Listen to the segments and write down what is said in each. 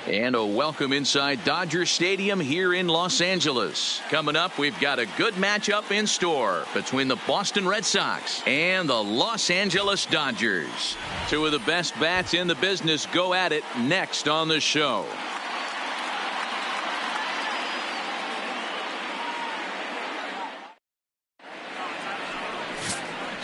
And a welcome inside Dodger Stadium here in Los Angeles. Coming up, we've got a good matchup in store between the Boston Red Sox and the Los Angeles Dodgers. Two of the best bats in the business go at it next on the show.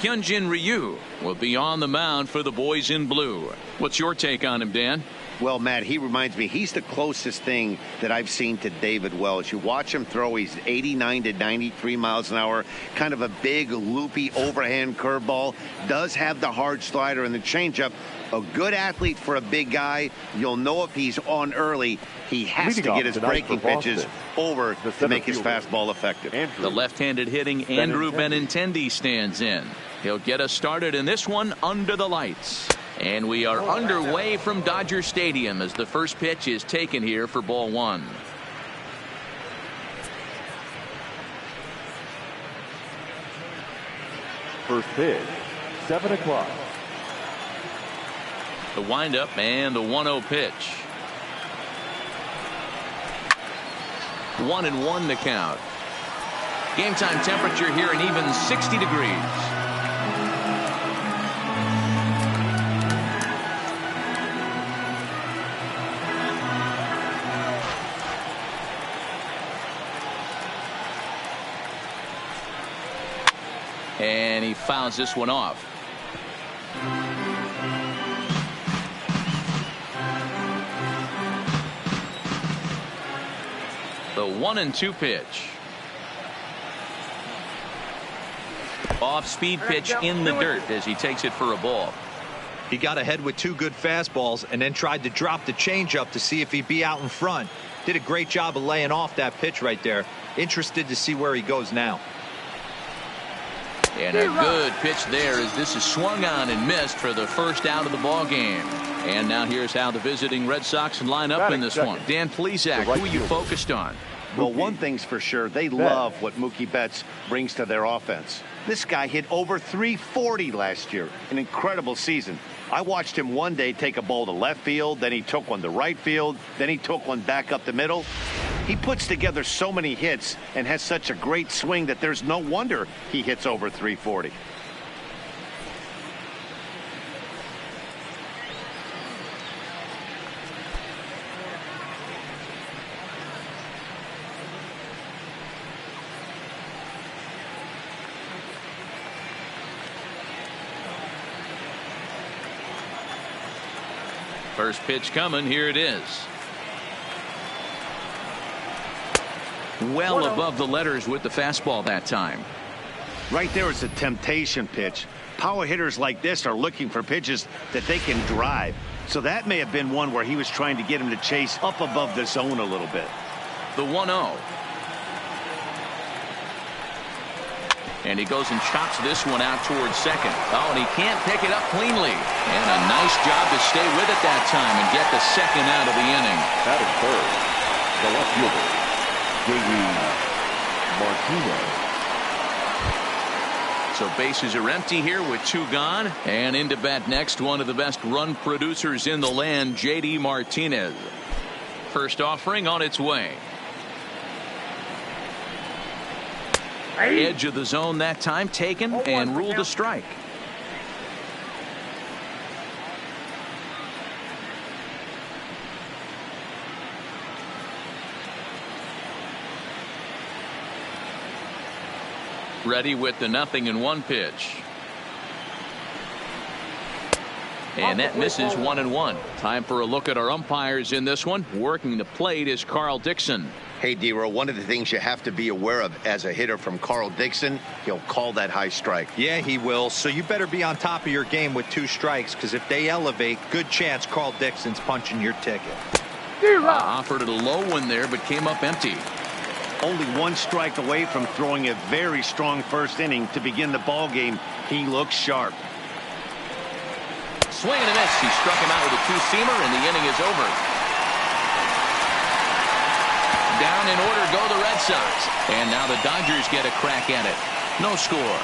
Hyunjin Ryu will be on the mound for the boys in blue. What's your take on him, Dan? Well, Matt, he reminds me, he's the closest thing that I've seen to David Wells. You watch him throw, he's 89 to 93 miles an hour, kind of a big, loopy, overhand curveball, does have the hard slider and the changeup. A good athlete for a big guy. You'll know if he's on early. He has to get his breaking pitches over to make his fastball effective. The left-handed hitting Andrew Benintendi stands in. He'll get us started in this one under the lights. And we are underway from Dodger Stadium as the first pitch is taken here for ball one. First pitch, 7 o'clock. The windup and the 1-0 pitch. 1-1 the count. Game time temperature here an even 60 degrees. And he fouls this one off. The 1-2 pitch. Off speed pitch in the dirt as he takes it for a ball. He got ahead with two good fastballs and then tried to drop the changeup to see if he'd be out in front. Did a great job of laying off that pitch right there. Interested to see where he goes now. And a good pitch there as this is swung on and missed for the first out of the ball game. And now here's how the visiting Red Sox line up in this one. Dan Plesac, who are you focused on? Well, one thing's for sure, they love what Mookie Betts brings to their offense. This guy hit over 340 last year, an incredible season. I watched him one day take a ball to left field, then he took one to right field, then he took one back up the middle. He puts together so many hits and has such a great swing that there's no wonder he hits over 340. First pitch coming. Here it is. Well above the letters with the fastball that time. Right there is a temptation pitch. Power hitters like this are looking for pitches that they can drive. So that may have been one where he was trying to get him to chase up above the zone a little bit. The 1-0. And he goes and chops this one out towards second. Oh, and he can't pick it up cleanly. And a nice job to stay with it that time and get the second out of the inning. Batting third, the left fielder, Martinez. So bases are empty here with two gone. And in to bat next, one of the best run producers in the land, J.D. Martinez. First offering on its way. Edge of the zone that time taken and ruled a strike. Ready with the 0-1 pitch. And that misses 1-1. Time for a look at our umpires in this one. Working the plate is Carl Dixon. Hey, D-Row, one of the things you have to be aware of as a hitter from Carl Dixon, he'll call that high strike. Yeah, he will. So you better be on top of your game with two strikes, because if they elevate, good chance Carl Dixon's punching your ticket. Offered it a low one there, but came up empty. Only one strike away from throwing a very strong first inning to begin the ball game. He looks sharp. Swing and a miss. He struck him out with a two-seamer, and the inning is over. Down in order go the Red Sox. And now the Dodgers get a crack at it. No score.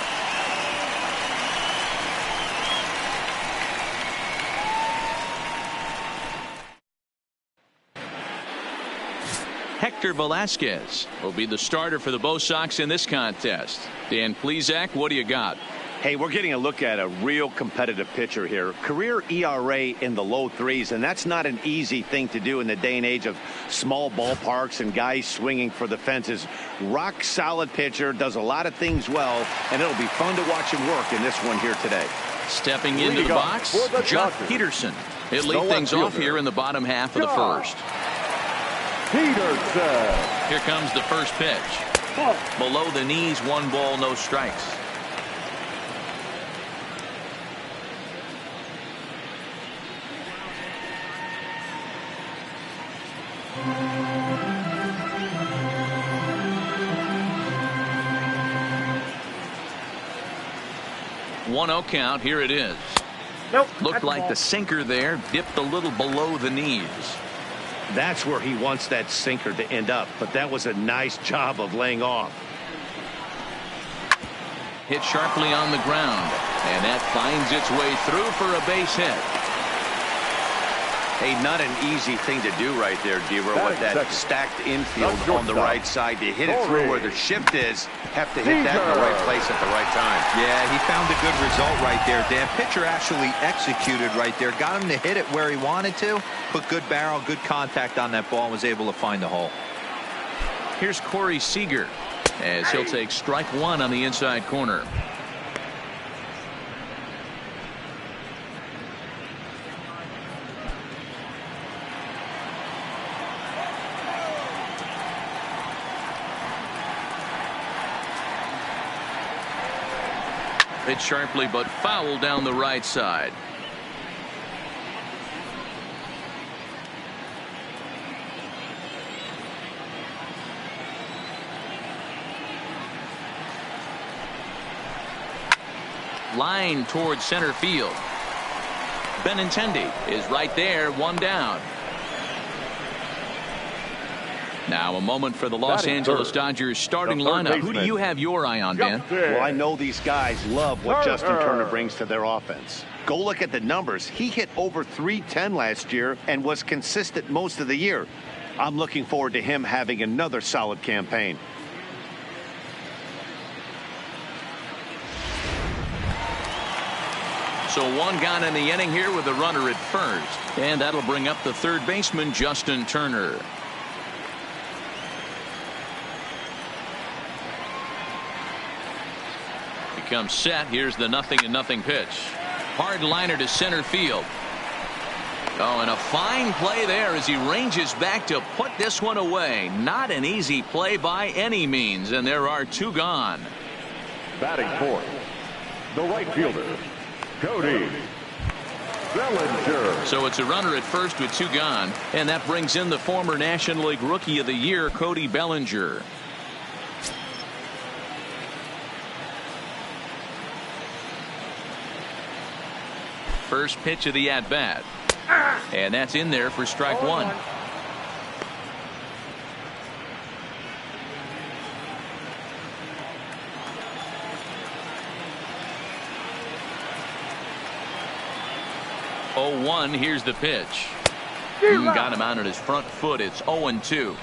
Victor Velasquez will be the starter for the Bo Sox in this contest. Dan Plesac, what do you got? Hey, we're getting a look at a real competitive pitcher here. Career ERA in the low threes, and that's not an easy thing to do in the day and age of small ballparks and guys swinging for the fences. Rock solid pitcher, does a lot of things well, and it'll be fun to watch him work in this one here today. Stepping into the box, Jock Peterson. He'll lead things off here in the bottom half of the first. Peterson. Here comes the first pitch. Below the knees, 1 ball, no strikes. One 0 count. Here it is. Nope. Looked like the sinker there dipped a little below the knees. That's where he wants that sinker to end up, but that was a nice job of laying off. Hit sharply on the ground, and that finds its way through for a base hit. Hey, not an easy thing to do right there, D-Row, with that stacked infield on the right side. To hit it through where the shift is, have to hit that in the right place at the right time. Yeah, he found a good result right there, Dan. Pitcher actually executed right there. Got him to hit it where he wanted to. Put good barrel, good contact on that ball, and was able to find the hole. Here's Corey Seager as he'll take strike 1 on the inside corner. Hit sharply but foul down the right side. Line towards center field. Benintendi is right there, 1 down. Now a moment for the Los Angeles Dodgers starting lineup. Who do you have your eye on, Dan? Well, I know these guys love what Justin Turner brings to their offense. Go look at the numbers. He hit over .310 last year and was consistent most of the year. I'm looking forward to him having another solid campaign. So 1 gone in the inning here with a runner at first. And that'll bring up the third baseman, Justin Turner. Comes set. Here's the 0-0 pitch. Hard liner to center field. Oh, and a fine play there as he ranges back to put this one away. Not an easy play by any means, and there are 2 gone. Batting fourth, the right fielder, Cody Bellinger. So it's a runner at first with 2 gone, and that brings in the former National League Rookie of the Year, Cody Bellinger. First pitch of the at-bat. And that's in there for strike 1. Oh, 1. Here's the pitch. Got him out on his front foot. It's 0-2.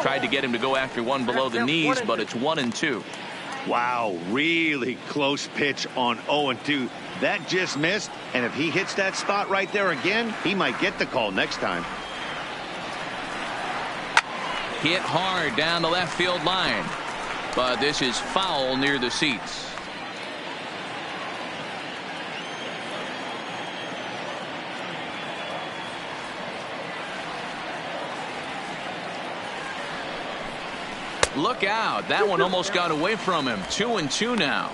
Tried to get him to go after one below the knees, but it's 1-2. Wow, really close pitch on 0-2. That just missed, and if he hits that spot right there again, he might get the call next time. Hit hard down the left field line, but this is foul near the seats. Look out. That one almost got away from him. 2-2 now.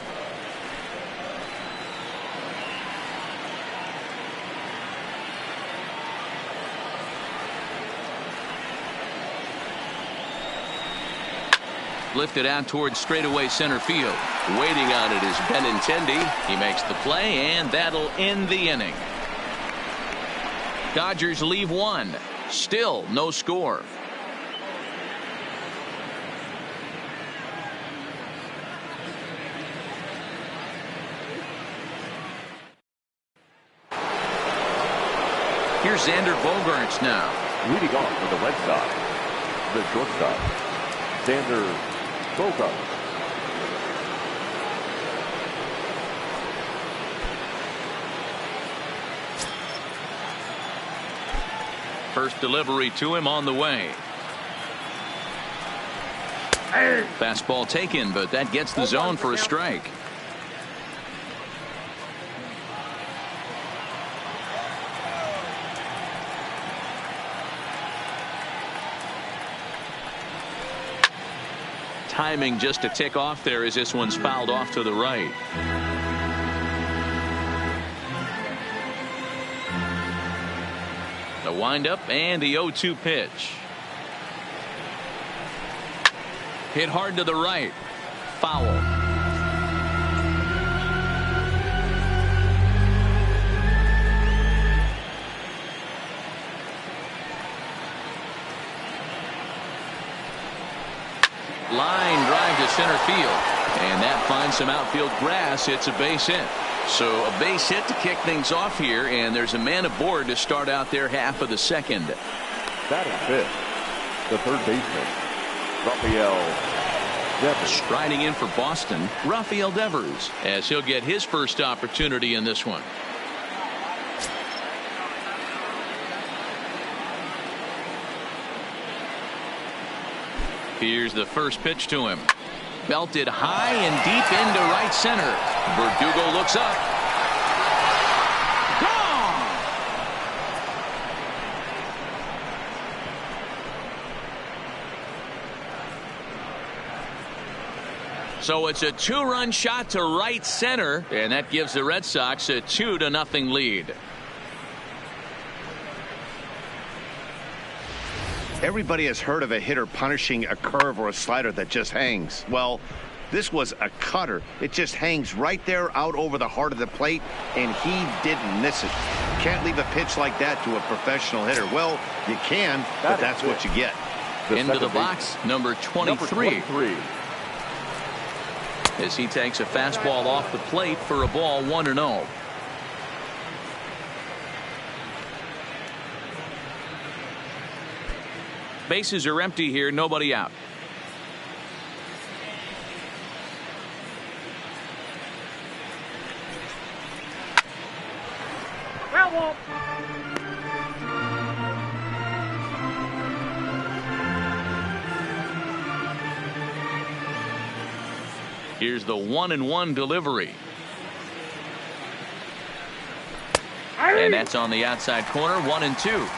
Lifted out towards straightaway center field. Waiting on it is Benintendi. He makes the play, and that'll end the inning. Dodgers leave one. Still no score. Here's Xander Bogaerts now. Leading off for the Red Sox, the shortstop, Xander Bogaerts. First delivery to him on the way. Fastball taken, but that gets the zone for a strike. Timing just a tick off there as this one's fouled off to the right. The windup and the 0-2 pitch. Hit hard to the right. Foul. Line drive to center field, and that finds some outfield grass. It's a base hit. So a base hit to kick things off here, and there's a man aboard to start out their half of the second. Batting fifth, the third baseman, Rafael Devers. Striding in for Boston, Rafael Devers, as he'll get his first opportunity in this one. Here's the first pitch to him. Belted high and deep into right center. Verdugo looks up. Gone! So it's a 2-run shot to right center, and that gives the Red Sox a 2-0 lead. Everybody has heard of a hitter punishing a curve or a slider that just hangs. Well, this was a cutter. It just hangs right there out over the heart of the plate, and he didn't miss it. Can't leave a pitch like that to a professional hitter. Well, you can, but that's what you get. Into the box, number 23. As he takes a fastball off the plate for a ball, 1-0. Bases are empty here, nobody out. Here's the 1-1 delivery. And that's on the outside corner, 1-2.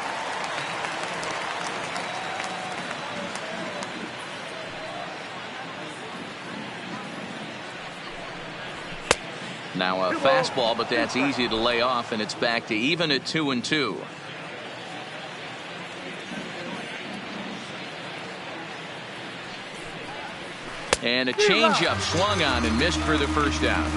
Now a fastball, but that's easy to lay off, and it's back to even at 2-2. And a changeup swung on and missed for the first down.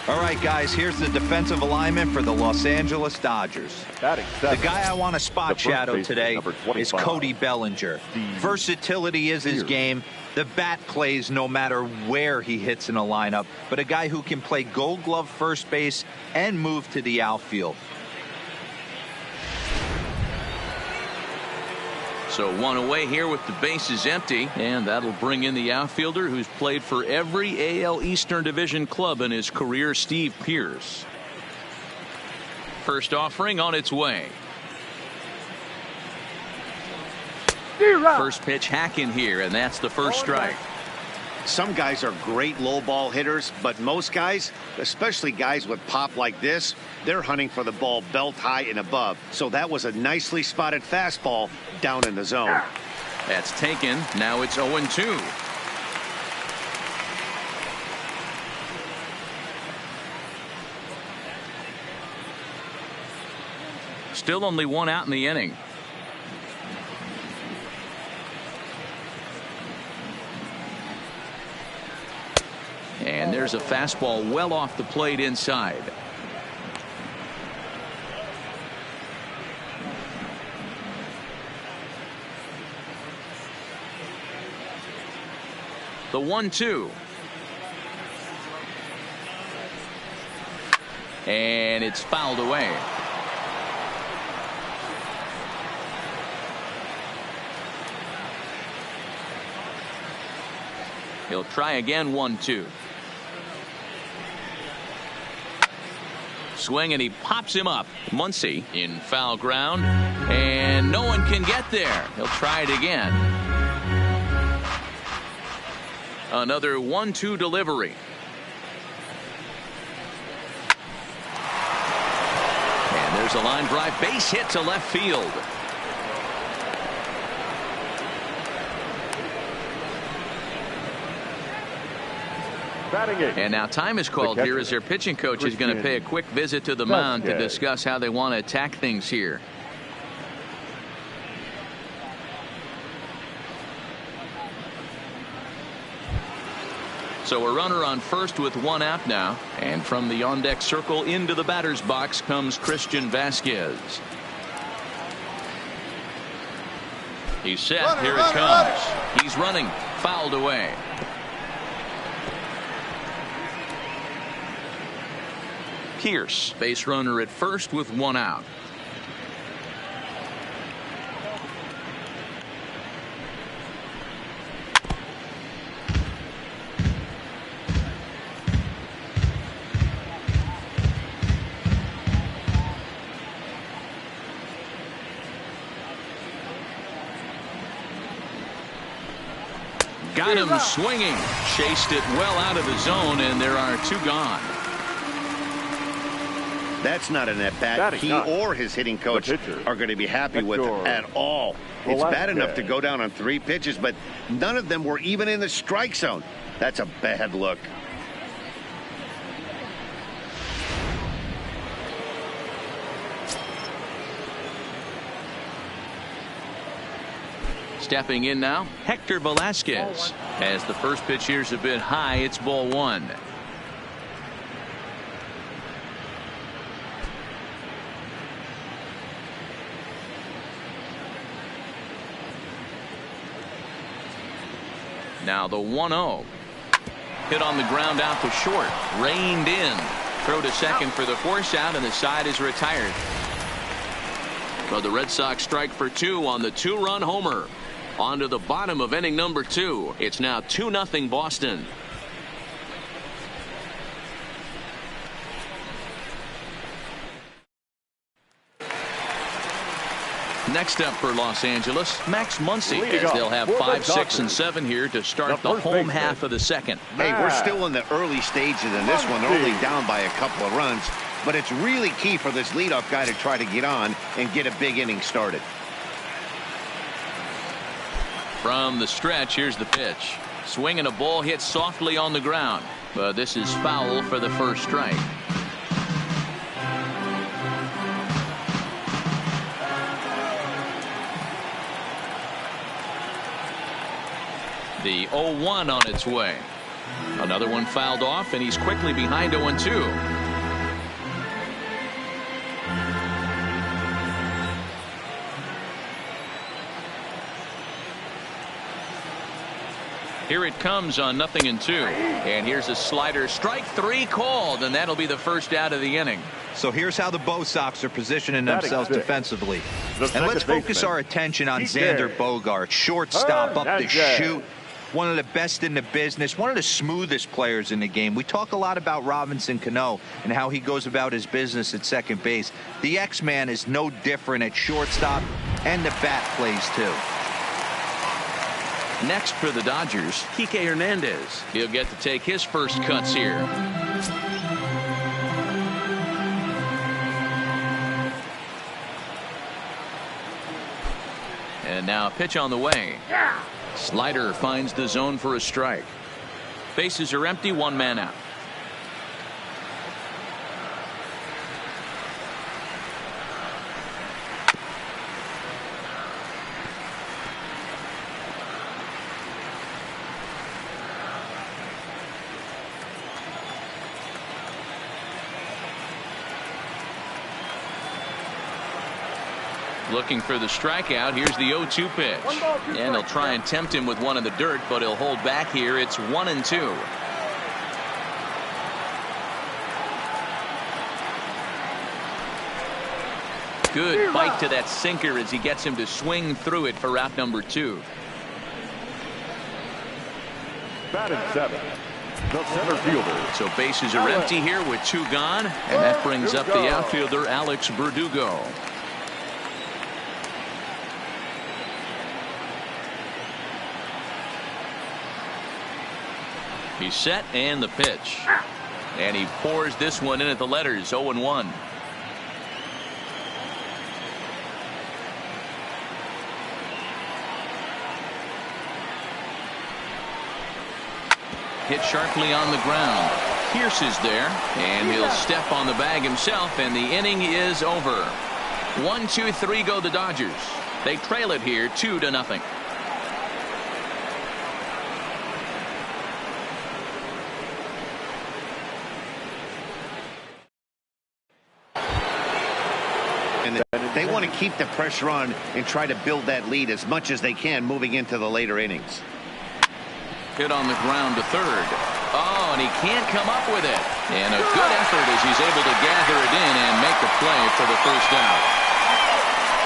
All right, guys, here's the defensive alignment for the Los Angeles Dodgers. The guy I want to spot shadow today is Cody Bellinger. Versatility is his game. The bat plays no matter where he hits in a lineup, but a guy who can play Gold Glove first base and move to the outfield. So one away here with the bases empty, and that'll bring in the outfielder who's played for every AL Eastern Division club in his career, Steve Pearce. First offering on its way. First pitch hacking here, and that's the first strike. Some guys are great low ball hitters, but most guys, especially guys with pop like this, they're hunting for the ball belt high and above. So that was a nicely spotted fastball down in the zone. That's taken. Now it's 0-2. Still only one out in the inning. there's a fastball well off the plate inside. The 1-2. And it's fouled away. He'll try again. 1-2. Swing, and he pops him up. Muncy in foul ground, and no one can get there. He'll try it again. Another 1-2 delivery. And there's a line drive, base hit to left field. And now time is called here as their pitching coach is going to pay a quick visit to the mound to discuss how they want to attack things here. So a runner on first with one out now. And from the on-deck circle into the batter's box comes Christian Vasquez. He's set. Here it comes. He's running. Fouled away. Pierce, base runner at first with one out. Got him swinging. Chased it well out of the zone, and there are two gone. That's not an at-bat he or his hitting coach are going to be happy with at all. It's bad enough to go down on 3 pitches, but none of them were even in the strike zone. That's a bad look. Stepping in now, Hector Velasquez. As the first pitch here's a bit high, it's ball 1. Now the 1-0. Hit on the ground out to short. Reined in. Throw to second for the force out, and the side is retired. So the Red Sox strike for 2 on the 2-run homer. On to the bottom of inning number 2. It's now 2-0 Boston. Next up for Los Angeles, Max Muncy, as they'll have 5, 6, and 7 here to start the home half of the second. Hey, we're still in the early stages in this one. They're only down by a couple of runs, but it's really key for this leadoff guy to try to get on and get a big inning started. From the stretch, here's the pitch. Swing and a ball hit softly on the ground, but this is foul for the first strike. The 0-1 on its way. Another one fouled off, and he's quickly behind 0-2. Here it comes on 0-2. And here's a slider. Strike 3 called, and that'll be the first out of the inning. So here's how the Bo Sox are positioning themselves defensively. And let's focus our attention on Xander Bogaerts, shortstop, up to shoot. One of the best in the business, one of the smoothest players in the game. We talk a lot about Robinson Cano and how he goes about his business at second base. The X-Man is no different at shortstop, and the bat plays too. Next for the Dodgers, Kike Hernandez. He'll get to take his first cuts here. And now a pitch on the way. Slider finds the zone for a strike. Bases are empty, 1 man out. Looking for the strikeout. Here's the 0-2 pitch. And he'll try and tempt him with one in the dirt, but he'll hold back here. It's 1-2. Good bite to that sinker as he gets him to swing through it for out number 2. Batting 7, the center fielder. So bases are empty here with 2 gone, and that brings up the outfielder Alex Verdugo. He's set, and the pitch. And he pours this one in at the letters. 0-1. Hit sharply on the ground. Pierce is there, and he'll step on the bag himself, and the inning is over. 1-2-3 go the Dodgers. They trail it here 2-0. And they want to keep the pressure on and try to build that lead as much as they can moving into the later innings. Hit on the ground to third. Oh, and he can't come up with it. And a good effort as he's able to gather it in and make the play for the first out.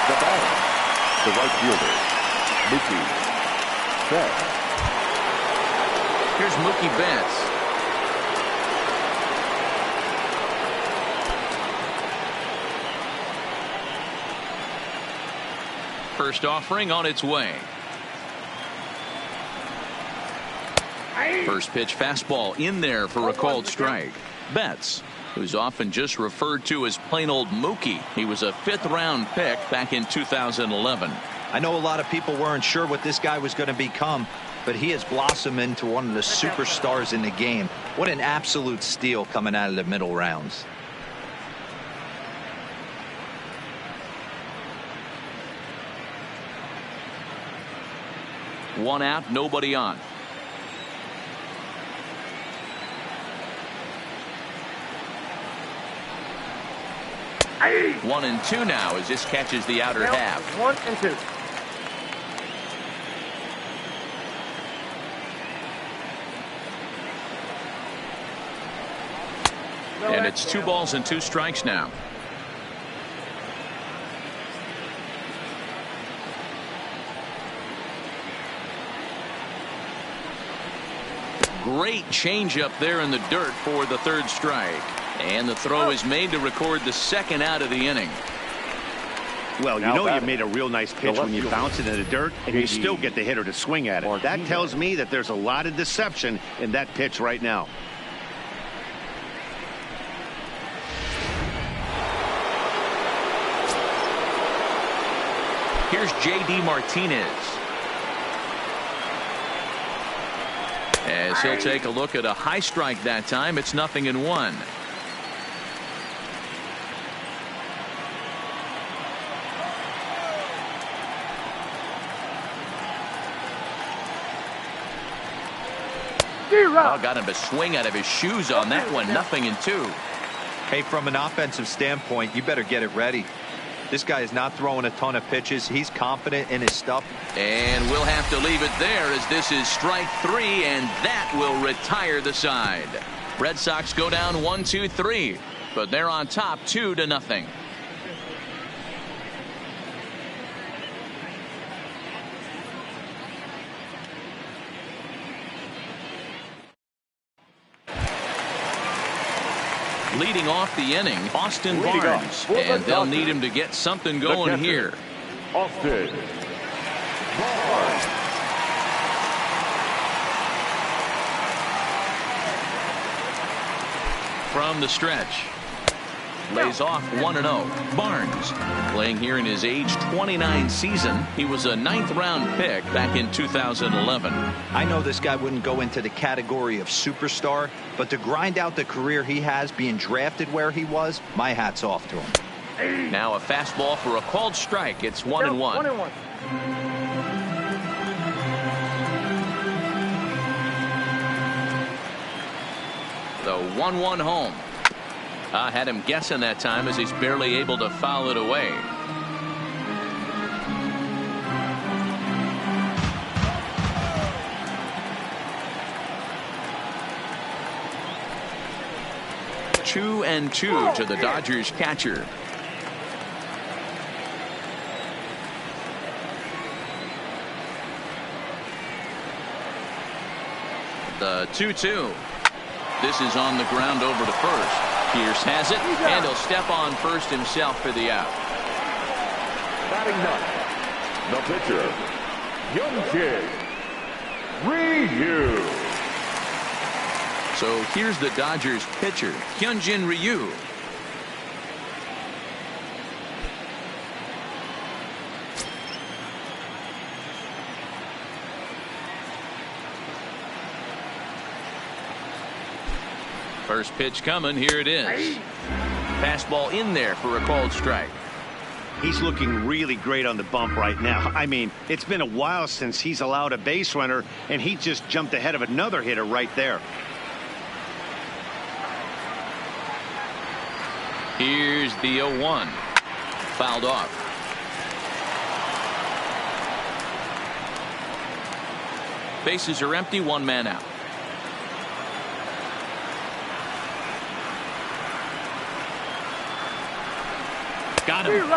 The batter, the right fielder, Mookie Betts. Here's Mookie Betts. First offering on its way. First pitch fastball in there for a called strike. Betts, who's often just referred to as plain old Mookie. He was a 5th round pick back in 2011. I know a lot of people weren't sure what this guy was going to become, but he has blossomed into one of the superstars in the game. What an absolute steal coming out of the middle rounds. One out, nobody on. Aye. 1-2 now as this catches the outer half. 1-2. And it's 2 balls and 2 strikes now. Great changeup there in the dirt for the 3rd strike. And the throw is made to record the 2nd out of the inning. Well, you know you made a real nice pitch when you bounce it in the dirt and you still get the hitter to swing at it. That tells me that there's a lot of deception in that pitch right now. Here's J.D. Martinez. As he'll take a look at a high strike that time. It's 0-1. Oh, got him to swing out of his shoes on that one. 0-2. Hey, from an offensive standpoint, you better get it ready. This guy is not throwing a ton of pitches. He's confident in his stuff. And we'll have to leave it there as this is strike 3, and that will retire the side. Red Sox go down 1-2-3, but they're on top 2-0. Leading off the inning, Austin Barnes, and they'll need him to get something going here. Austin Barnes. From the stretch, lays off 1-0. Barnes playing here in his age 29 season. He was a 9th round pick back in 2011. I know this guy wouldn't go into the category of superstar, but to grind out the career he has being drafted where he was, my hat's off to him. Now a fastball for a called strike. It's 1-1. 1-1. The 1-1 home. Had him guessing that time as he's barely able to foul it away. 2-2 to the Dodgers catcher. The 2-2. This is on the ground over to first. Pierce has it, and he'll step on first himself for the out. Batting ninth, the pitcher, Hyun-Jin Ryu. So here's the Dodgers pitcher, Hyun-Jin Ryu. First pitch coming. Here it is. Fastball in there for a called strike. He's looking really great on the bump right now. I mean, it's been a while since he's allowed a base runner, and he just jumped ahead of another hitter right there. Here's the 0-1. Fouled off. Bases are empty, one man out. Got him.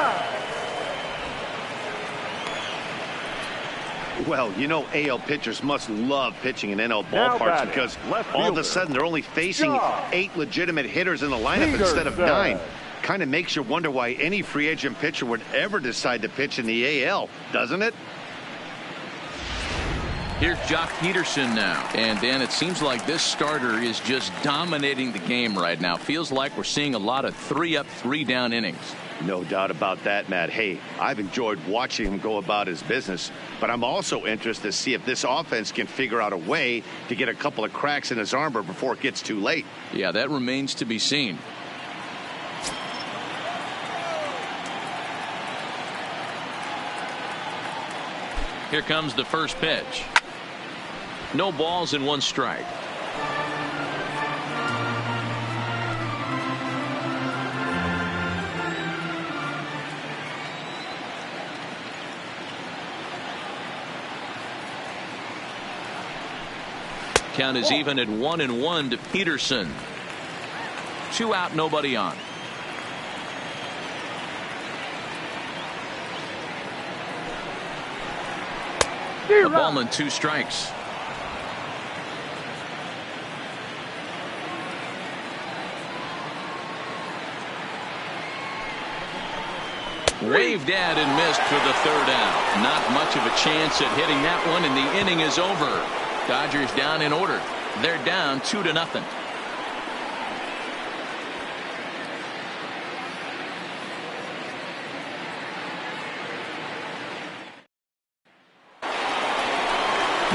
Well, you know, AL pitchers must love pitching in NL ballparks because all of a sudden they're only facing 8 legitimate hitters in the lineup instead of 9. Kind of makes you wonder why any free agent pitcher would ever decide to pitch in the AL, doesn't it? Here's Jock Peterson now. And Dan, it seems like this starter is just dominating the game right now. Feels like we're seeing a lot of 3-up, 3-down innings. No doubt about that, Matt. Hey, I've enjoyed watching him go about his business, but I'm also interested to see if this offense can figure out a way to get a couple of cracks in his armor before it gets too late. Yeah, that remains to be seen. Here comes the first pitch. No balls and 1 strike. Count is even at 1-1 to Peterson. 2 out, nobody on. A ball and 2 strikes. Waved at and missed for the 3rd out. Not much of a chance at hitting that one, and the inning is over. Dodgers down in order. They're down 2-0.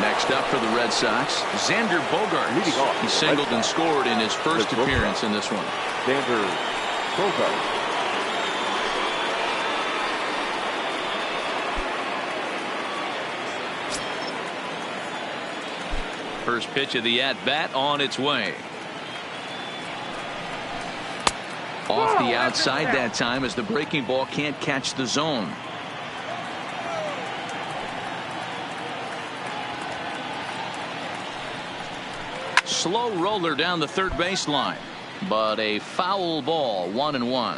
Next up for the Red Sox, Xander Bogaerts. He singled and scored in his first appearance in this one. Xander Bogaerts. First pitch of the at-bat on its way. Off the outside that time as the breaking ball can't catch the zone. Slow roller down the third baseline, but a foul ball. 1-1.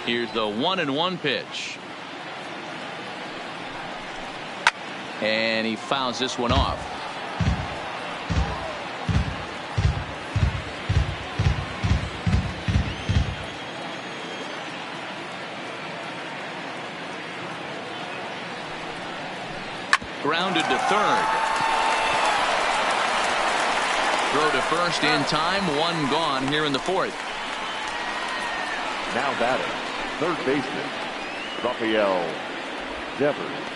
Here's the 1-1 pitch. And he fouls this one off. Grounded to third. Throw to first in time. 1 gone here in the 4th. Now batting, third baseman, Rafael Devers.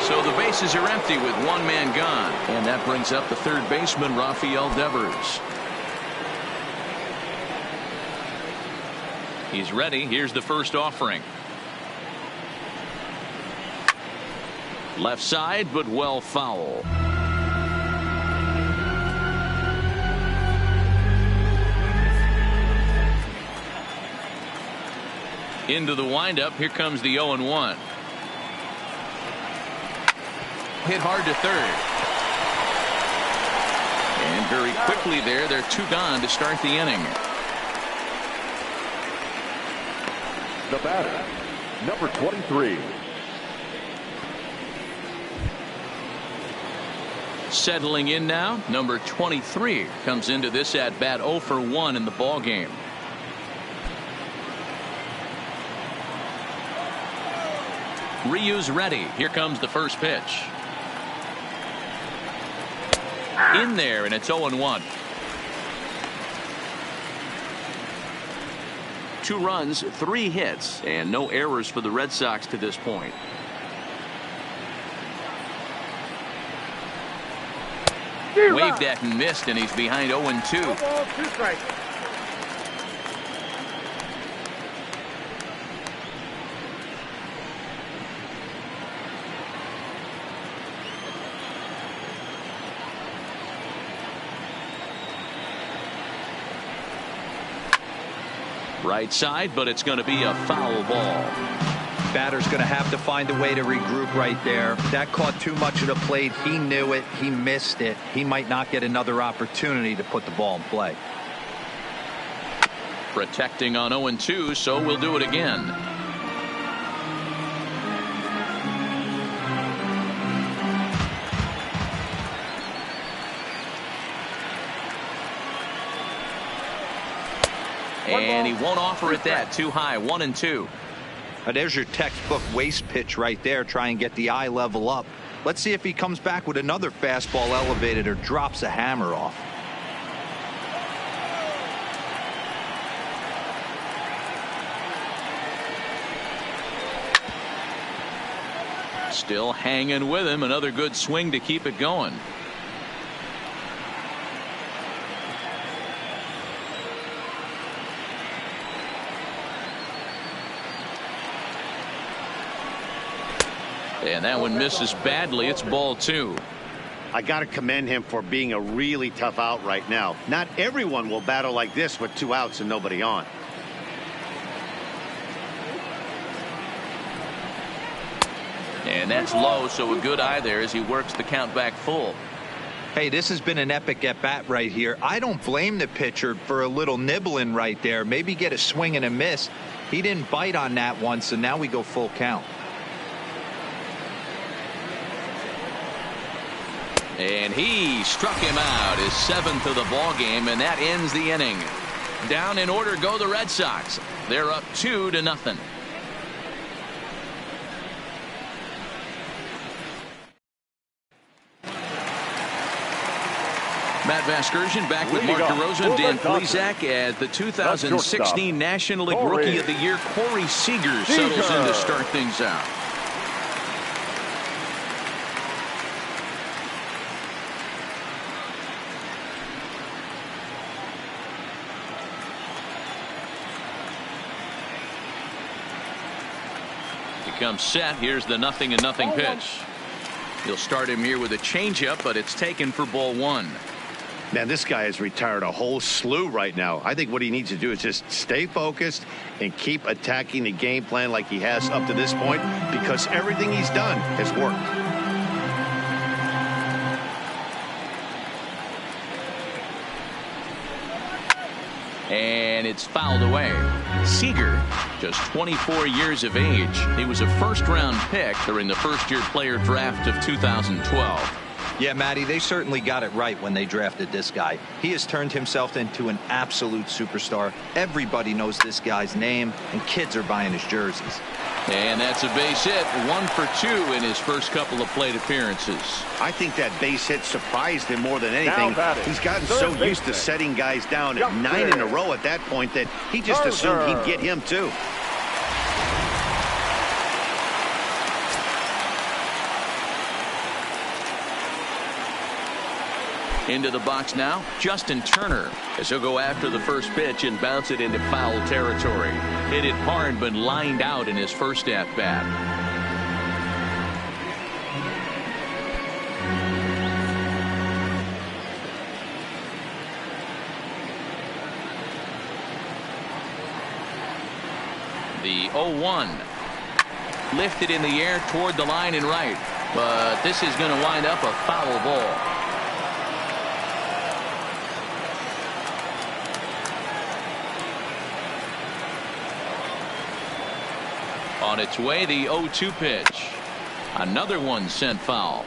So the bases are empty with 1 man gone. And that brings up the third baseman, Rafael Devers. He's ready. Here's the first offering. Left side, but well foul. Into the windup. Here comes the 0-1. hit hard to third. And very quickly there, they're 2 gone to start the inning. The batter, number 23. Settling in now, number 23 comes into this at bat 0 for 1 in the ball game. Ryu's ready. Here comes the first pitch. In there, and it's 0-1. 2 runs, 3 hits, and no errors for the Red Sox to this point. Waved at and missed, and he's behind 0-2. 2 strikes. Right side, but it's going to be a foul ball. Batter's going to have to find a way to regroup right there. That caught too much of the plate. He knew it. He missed it. He might not get another opportunity to put the ball in play. Protecting on 0-2, so we'll do it again. And he won't offer it that. Too high. 1-2. There's your textbook waste pitch right there. Try and get the eye level up. Let's see if he comes back with another fastball elevated or drops a hammer off. Still hanging with him. Another good swing to keep it going. And that one misses badly. It's ball 2. I got to commend him for being a really tough out right now. Not everyone will battle like this with 2 outs and nobody on. And that's low, so a good eye there as he works the count back full. Hey, this has been an epic at bat right here. I don't blame the pitcher for a little nibbling right there. Maybe get a swing and a miss. He didn't bite on that one, so now we go full count. And he struck him out, his 7th of the ball game, and that ends the inning. Down in order go the Red Sox. They're up 2-0. Matt Vasgersian back with Mark DeRosa and Dan Plesac as the 2016 National League Rookie of the Year, Corey Seager, settles in to start things out. Comes set. Here's the 0-0 pitch. He'll start him here with a changeup, but it's taken for ball 1. Man, this guy has retired a whole slew right now. I think what he needs to do is just stay focused and keep attacking the game plan like he has up to this point, because everything he's done has worked. And it's fouled away. Seager, just 24 years of age. He was a first-round pick during the first-year player draft of 2012. Yeah, Matty, they certainly got it right when they drafted this guy. He has turned himself into an absolute superstar. Everybody knows this guy's name, and kids are buying his jerseys. And that's a base hit. 1 for 2 in his first couple of plate appearances. I think that base hit surprised him more than anything. He's gotten so used to setting guys down at 9 in a row at that point that he just assumed he'd get him too. Into the box now, Justin Turner, as he'll go after the first pitch and bounce it into foul territory. Hit it hard, but lined out in his first at-bat. The 0-1. Lifted in the air toward the line and right. but this is going to wind up a foul ball. On its way, the 0-2 pitch. Another one sent foul.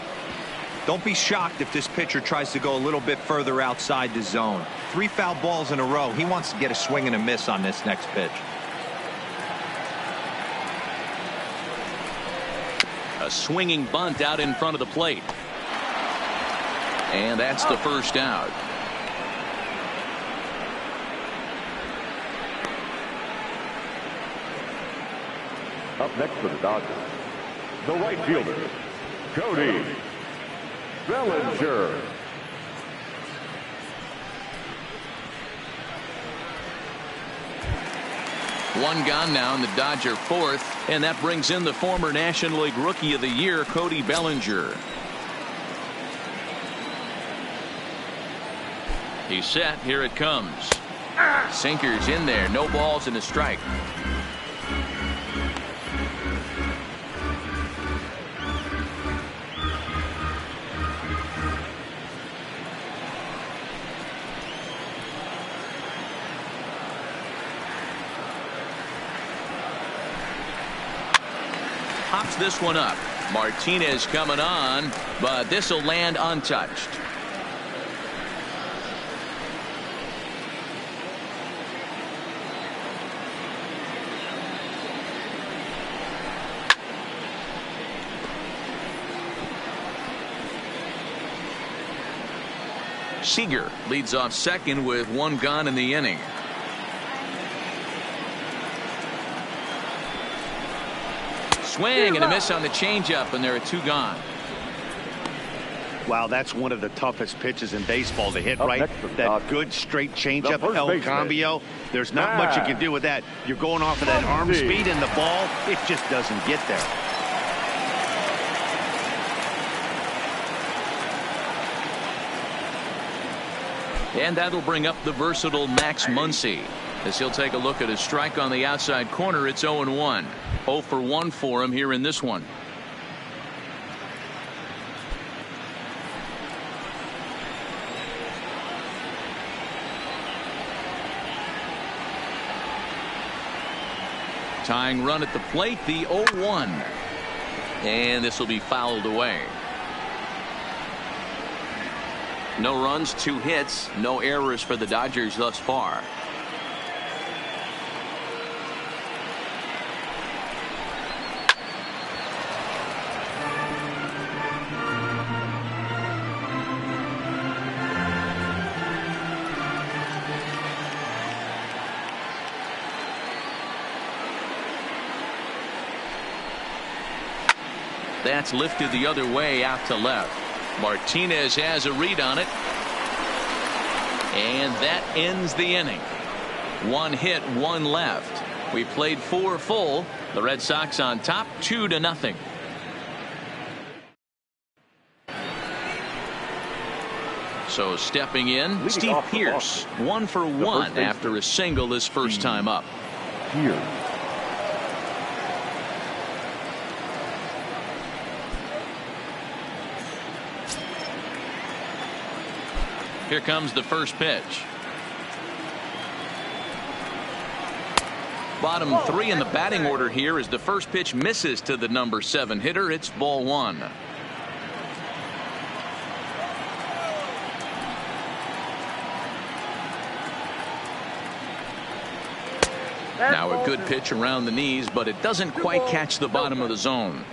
Don't be shocked if this pitcher tries to go a little bit further outside the zone. 3 foul balls in a row. He wants to get a swing and a miss on this next pitch. A swinging bunt out in front of the plate. And that's the first out. Up next for the Dodgers, the right fielder, Cody Bellinger. One gone now in the Dodger fourth, and that brings in the former National League Rookie of the Year, Cody Bellinger. He's set. Here it comes. Sinkers in there. No balls and a strike. Pops this one up. Martinez coming on, but this will land untouched. Seager leads off second with 1 gone in the inning. Swing and a miss on the changeup, and there are 2 gone. Wow, that's one of the toughest pitches in baseball to hit right. That good straight changeup, El Cambio. There's not much you can do with that. You're going off of that arm speed, and the ball, it just doesn't get there. And that'll bring up the versatile Max Muncy, as he'll take a look at a strike on the outside corner. It's 0-1. 0 for 1 for him here in this one. Tying run at the plate, the 0-1. And this will be fouled away. No runs, 2 hits, no errors for the Dodgers thus far. That's lifted the other way out to left. Martinez has a read on it. And that ends the inning. 1 hit, 1 left. We played 4 full. The Red Sox on top 2-0. So stepping in, Steve Pearce, 1 for 1 after a single his first time up. Here comes the first pitch. Bottom 3 in the batting order here as the first pitch misses to the number 7 hitter. It's ball 1. Now a good pitch around the knees, but it doesn't quite catch the bottom of the zone.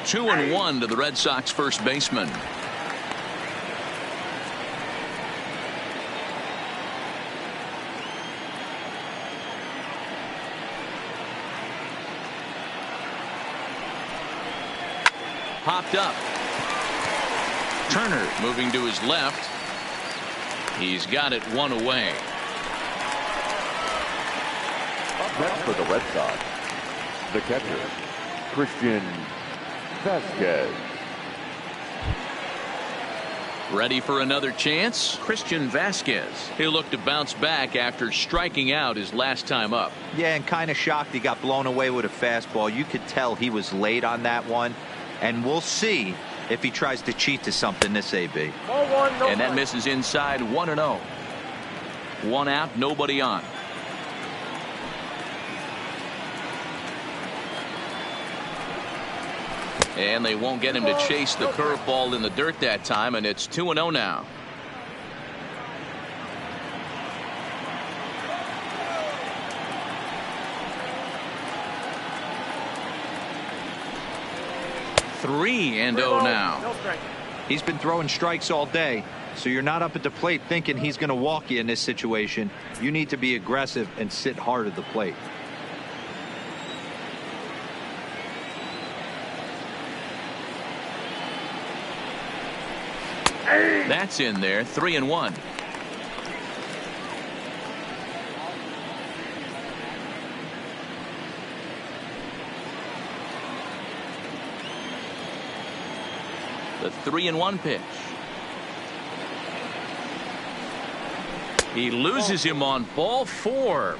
Two and 1 to the Red Sox first baseman. Popped up. Turner moving to his left. He's got it 1 away. Up next for the Red Sox, the catcher, Christian Vasquez. Ready for another chance? Christian Vasquez. He'll look to bounce back after striking out his last time up. Yeah, and kind of shocked he got blown away with a fastball. You could tell he was late on that one. And we'll see if he tries to cheat to something this AB. And that misses inside 1-0. 1 out, nobody on. And they won't get him to chase the curveball in the dirt that time, and it's 2-0 now. Three and 0 now. He's been throwing strikes all day, so you're not up at the plate thinking he's going to walk you in this situation. You need to be aggressive and sit hard at the plate. That's in there. 3-1. The 3-1 pitch. He loses him on ball 4.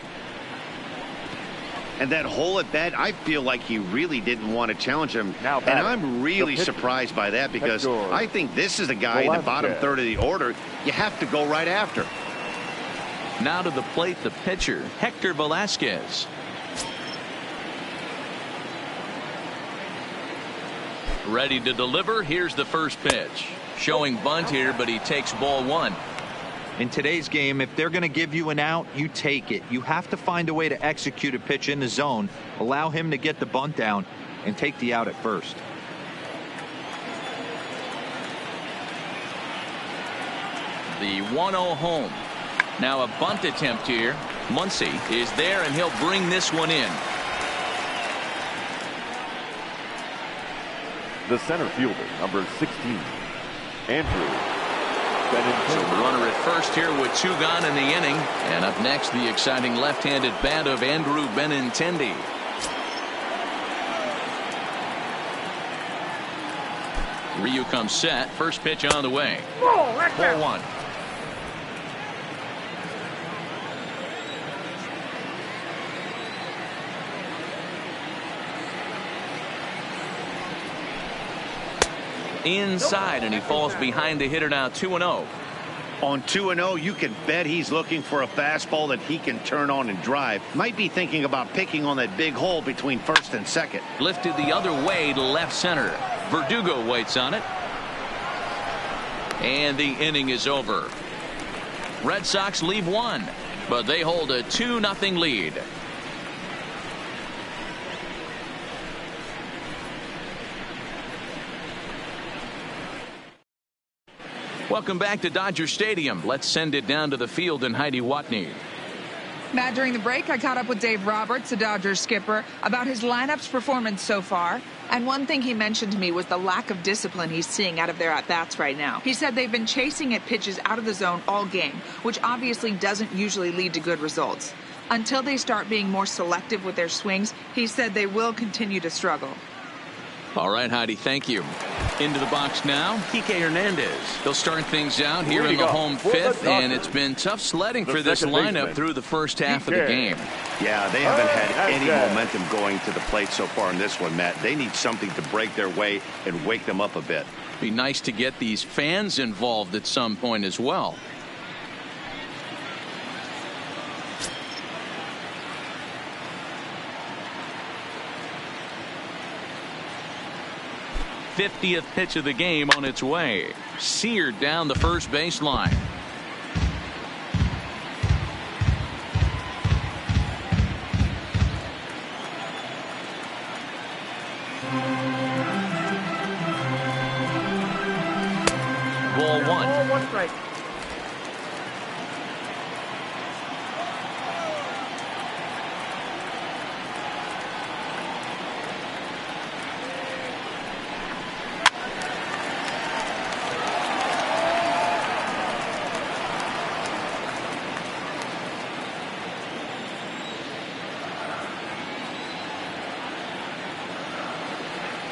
And that hole at bat, I feel like he really didn't want to challenge him. Now and I'm really surprised by that, because I think this is the guy in the bottom third of the order you have to go right after. Now to the plate, the pitcher, Hector Velasquez. Ready to deliver. Here's the first pitch. Showing bunt here, but he takes ball 1. In today's game, if they're going to give you an out, you take it. You have to find a way to execute a pitch in the zone, allow him to get the bunt down, and take the out at first. The 1-0 home. Now a bunt attempt here. Muncy is there, and he'll bring this one in. The center fielder, number 16, Andrew. So the runner at first here with 2 gone in the inning. And up next, the exciting left-handed bat of Andrew Benintendi. Ryu comes set. First pitch on the way. Ball 1. Inside, and he falls behind the hitter now. 2-0. On 2-0, you can bet he's looking for a fastball that he can turn on and drive. Might be thinking about picking on that big hole between first and second. Lifted the other way to left center. Verdugo waits on it. And the inning is over. Red Sox leave 1, but they hold a 2-0 lead. Welcome back to Dodger Stadium. Let's send it down to the field and Heidi Watney. Matt, during the break, I caught up with Dave Roberts, the Dodgers skipper, about his lineup's performance so far. And one thing he mentioned to me was the lack of discipline he's seeing out of their at-bats right now. He said they've been chasing at pitches out of the zone all game, which obviously doesn't usually lead to good results. Until they start being more selective with their swings, he said they will continue to struggle. All right, Heidi, thank you. Into the box now, Kike Hernandez. He'll start things out here in the home 5th, and it's been tough sledding for this lineup through the first half of the game. Yeah, they haven't had any momentum going to the plate so far in this one, Matt. They need something to break their way and wake them up a bit. Be nice to get these fans involved at some point as well. '50th pitch of the game on its way. Seared down the first baseline. Ball 1. 1 strike.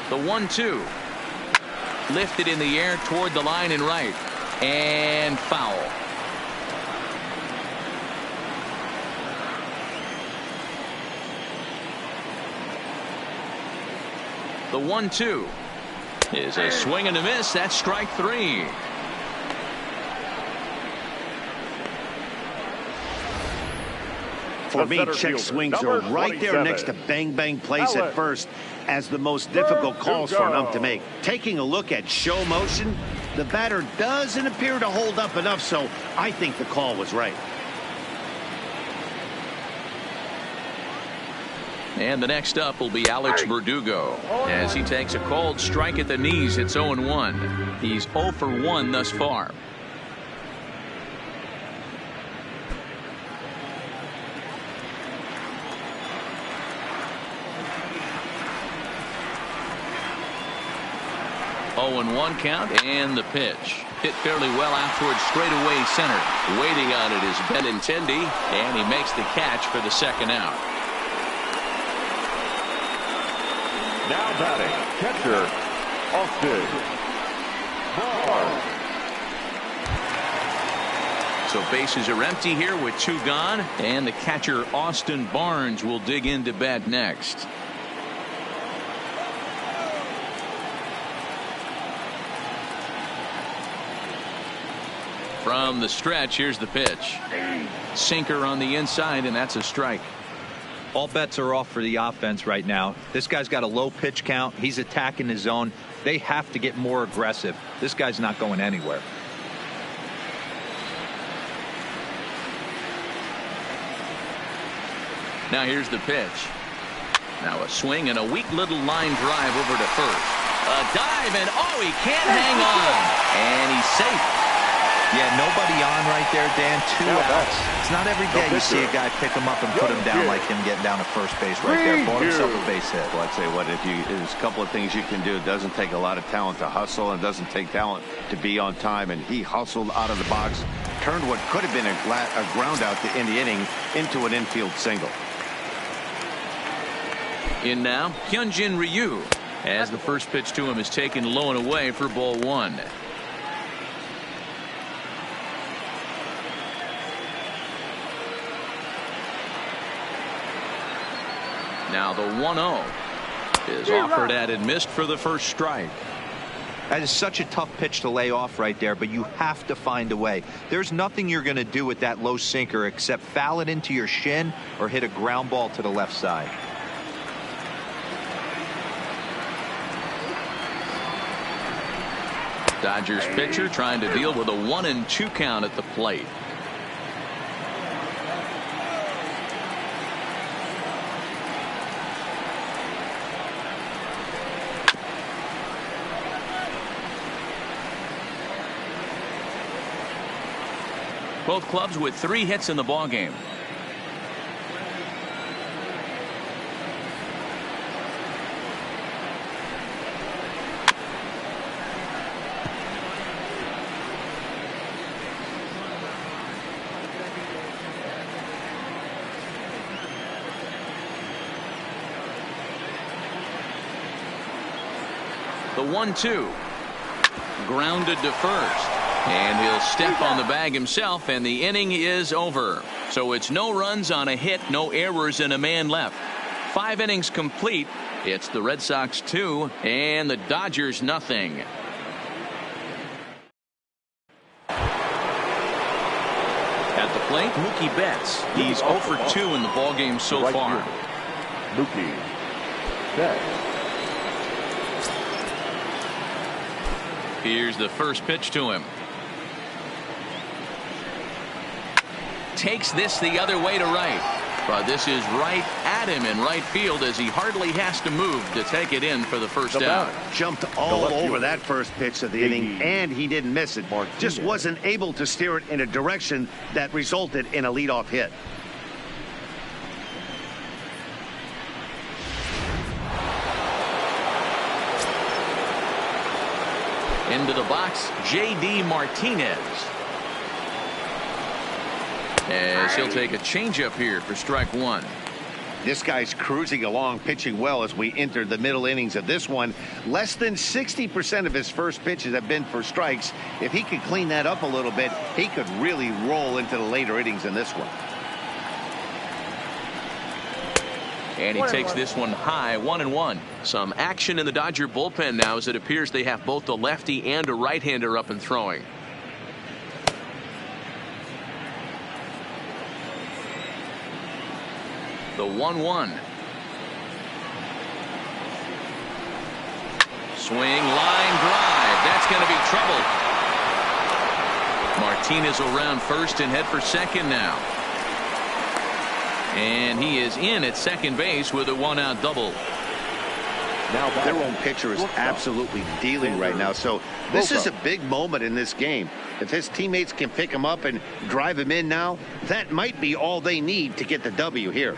The 1-2. Lifted in the air toward the line and right. And foul. The 1-2 is a swing and a miss. That's strike 3. For me, check swings are right there next to bang bang plays at first as the most difficult calls for an ump to make. Taking a look at show motion, the batter doesn't appear to hold up enough, so I think the call was right. And the next up will be Alex Verdugo as he takes a called strike at the knees. It's 0-1. He's 0 for 1 thus far. And 1 count, and the pitch hit fairly well out towards straightaway center. Waiting on it is Benintendi, and he makes the catch for the second out. Now batting, catcher, Austin Barnes. So bases are empty here with 2 gone, and the catcher Austin Barnes will dig into bat next. From the stretch, here's the pitch. Sinker on the inside, and that's a strike. All bets are off for the offense right now. This guy's got a low pitch count. He's attacking his zone. They have to get more aggressive. This guy's not going anywhere. Now here's the pitch. Now a swing and a weak little line drive over to first. A dive, and oh, he can't hang on. And he's safe. Yeah, nobody on right there, Dan. 2 outs. It's not every day you see a guy pick him up and put him down like him getting down to first base right there. Bought himself a base hit. Well, I'd say what if you there's a couple of things you can do. It doesn't take a lot of talent to hustle, and it doesn't take talent to be on time. And he hustled out of the box, turned what could have been a ground out to end the inning into an infield single. In now, Hyunjin Ryu, as the first pitch to him is taken low and away for ball 1. Now the 1-0 is offered at and missed for the first strike. That is such a tough pitch to lay off right there, but you have to find a way. There's nothing you're going to do with that low sinker except foul it into your shin or hit a ground ball to the left side. Dodgers pitcher trying to deal with a 1-2 count at the plate. Both clubs with 3 hits in the ballgame. The 1-2 grounded to first. And he'll step on the bag himself, and the inning is over. So it's no runs on a hit, no errors, and a man left. 5 innings complete. It's the Red Sox 2 and the Dodgers nothing. At the plate, Mookie Betts. He's 0 for 2 in the ballgame so far. Mookie Betts. Here's the first pitch to him. Takes this the other way to right. But this is right at him in right field as he hardly has to move to take it in for the first out. Jumped all over that first pitch of the inning, and he didn't miss it. Just wasn't able to steer it in a direction that resulted in a leadoff hit. Into the box, J.D. Martinez. As he'll take a changeup here for strike 1. This guy's cruising along, pitching well as we enter the middle innings of this one. Less than 60% of his first pitches have been for strikes. If he could clean that up a little bit, he could really roll into the later innings in this one. And he takes this one high, 1-1. Some action in the Dodger bullpen now, as it appears they have both a lefty and a right-hander up and throwing. The 1-1. Swing, line drive. That's going to be trouble. Martinez will round first and head for second now. And he is in at second base with a one-out double. Now their own pitcher is absolutely dealing right now. So this is a big moment in this game. If his teammates can pick him up and drive him in now, that might be all they need to get the W here.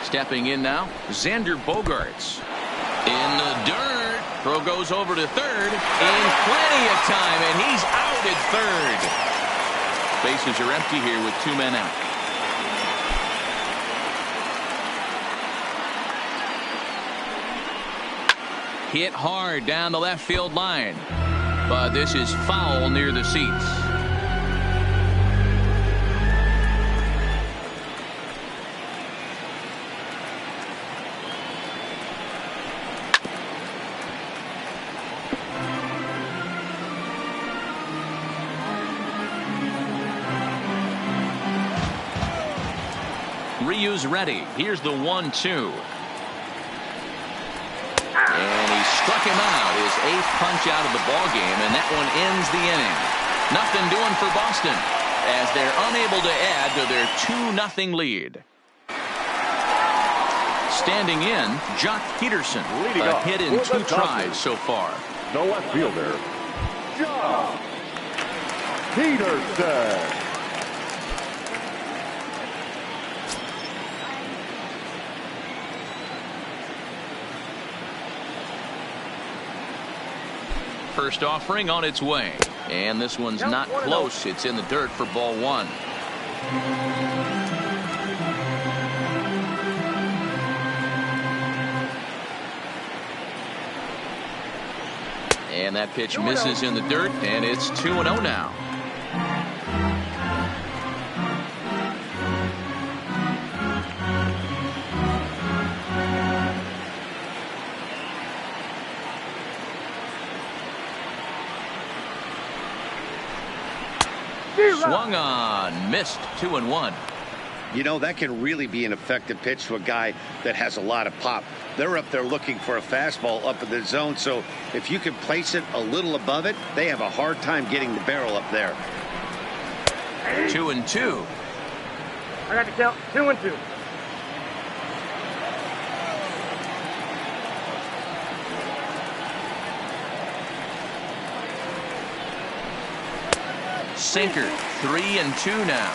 Stepping in now, Xander Bogaerts. In the dirt. Throw goes over to third. In plenty of time, and he's out at third. Bases are empty here with 2 men out. Hit hard down the left field line. But this is foul near the seats. Ryu's ready. Here's the 1-2. And he struck him out. His 8th punch out of the ball game, and that one ends the inning. Nothing doing for Boston as they're unable to add to their 2-0 lead. Standing in, Jock Peterson. A hit in 2 tries so far. No left fielder, Jock Peterson. First offering on its way. And this one's not close. It's in the dirt for ball 1. And that pitch misses in the dirt, and it's 2-0 now. Swung on, missed, 2-1. You know, that can really be an effective pitch to a guy that has a lot of pop. They're up there looking for a fastball up in the zone, so if you can place it a little above it, they have a hard time getting the barrel up there. 2-2. I got to count 2-2. Sinker, 3-2 now.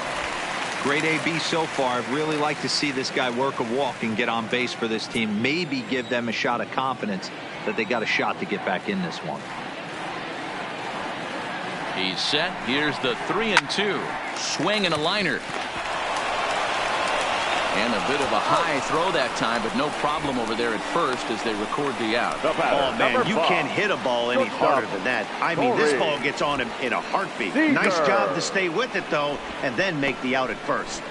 Great AB so far. I'd really like to see this guy work a walk and get on base for this team. Maybe give them a shot of confidence that they got a shot to get back in this one. He's set. Here's the 3-2. Swing and a liner. And a bit of a high throw that time, but no problem over there at first as they record the out. Oh, man, you can't hit a ball any harder than that. I mean, this ball gets on him in a heartbeat. Nice job to stay with it, though, and then make the out at first.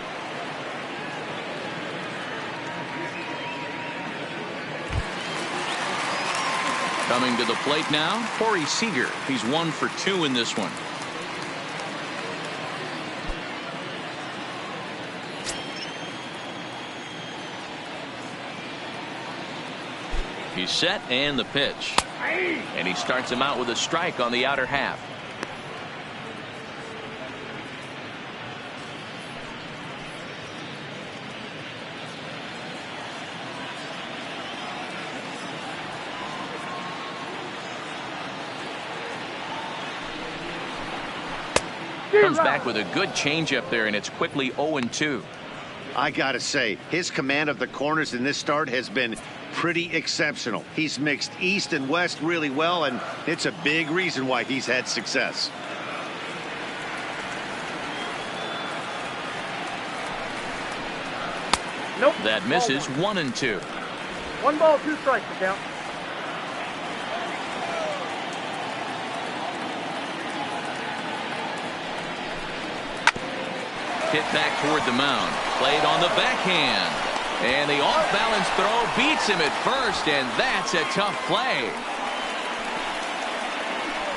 Coming to the plate now, Corey Seager. He's 1 for 2 in this one. He's set, and the pitch. And he starts him out with a strike on the outer half. Comes back with a good changeup there, and it's quickly 0-2. I gotta say, his command of the corners in this start has been pretty exceptional. He's mixed east and west really well, and it's a big reason why he's had success. Nope. That misses. 1-2. 1 ball, 2 strikes to count. Hit back toward the mound. Played on the backhand. And the off-balance throw beats him at first, and that's a tough play.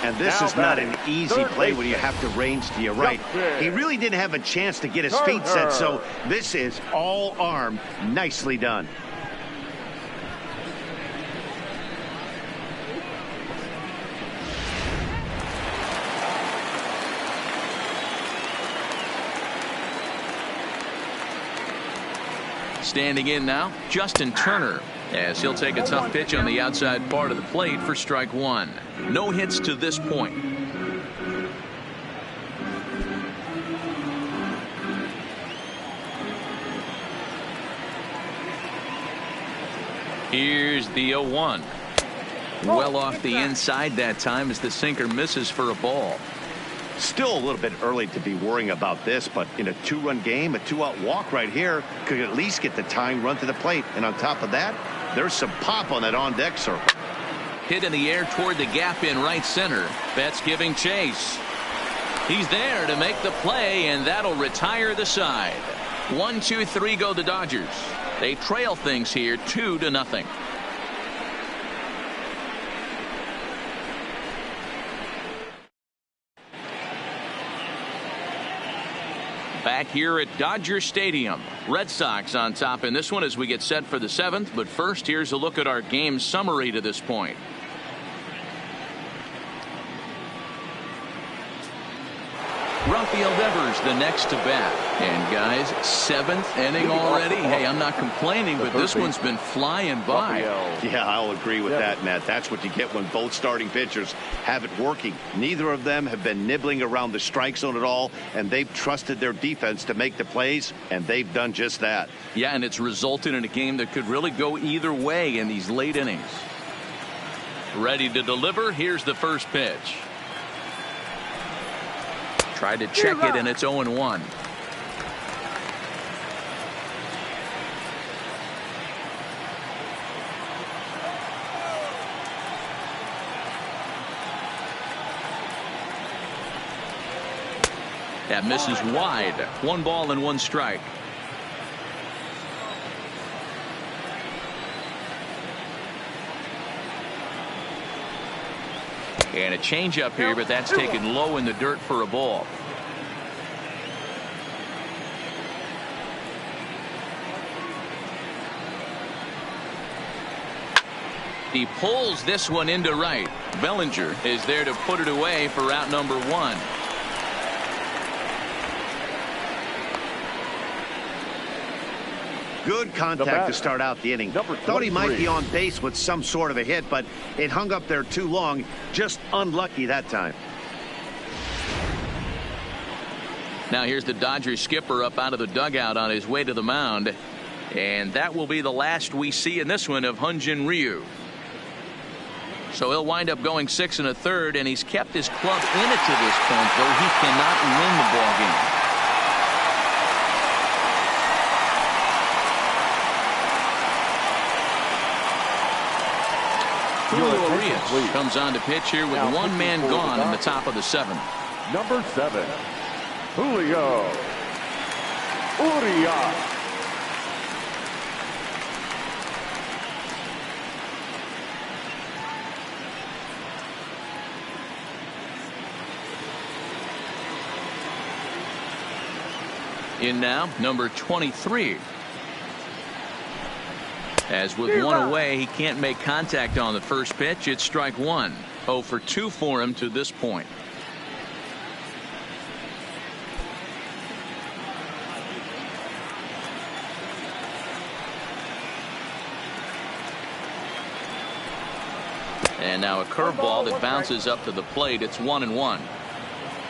And this is not an easy play when you have to range to your right. He really didn't have a chance to get his feet set, so this is all arm. Nicely done. Standing in now, Justin Turner, as he'll take a tough pitch on the outside part of the plate for strike 1. No hits to this point. Here's the 0-1. Well off the inside that time as the sinker misses for a ball. Still a little bit early to be worrying about this, but in a 2-run game, a 2-out walk right here could at least get the tying run to the plate. And on top of that, there's some pop on that on-deck circle. Hit in the air toward the gap in right center. Betts giving chase. He's there to make the play, and that'll retire the side. 1-2-3 go the Dodgers. They trail things here 2-0. Back here at Dodger Stadium. Red Sox on top in this one as we get set for the 7th. But first, here's a look at our game summary to this point. Rafael Devers the next to bat. And guys, 7th inning already. Hey, I'm not complaining, but this one's been flying by. Yeah, I'll agree with that, Matt. That's what you get when both starting pitchers have it working. Neither of them have been nibbling around the strike zone at all, and they've trusted their defense to make the plays, and they've done just that. Yeah, and it's resulted in a game that could really go either way in these late innings. Ready to deliver. Here's the first pitch. Tried to check it, and it's 0-1. That misses wide. 1 ball and 1 strike. And a changeup here, but that's taken low in the dirt for a ball. He pulls this one into right. Bellinger is there to put it away for out number 1. Good contact to start out the inning. Thought he might be on base with some sort of a hit, but it hung up there too long. Just unlucky that time. Now here's the Dodgers skipper up out of the dugout on his way to the mound. And that will be the last we see in this one of Hyun-Jin Ryu. So he'll wind up going 6 1/3, and he's kept his club in it to this point, though he cannot win the ball game. Julio Urias comes on to pitch here with 1 man gone in the top of the 7th. Number 7, Julio Urias. In now, number 23. As with 1 away, he can't make contact on the first pitch. It's strike 1. 0 for 2 for him to this point. And now a curveball that bounces up to the plate. It's 1-1.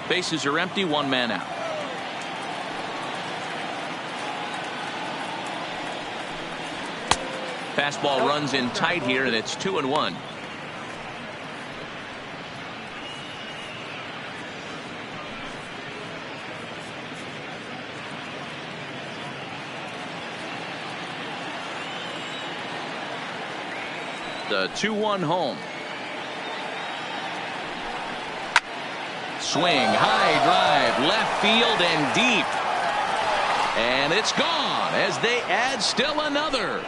Bases are empty, 1 man out. Fastball runs in tight here, and it's 2-1. The 2-1 home. Swing, high drive, left field and deep. And it's gone as they add still another.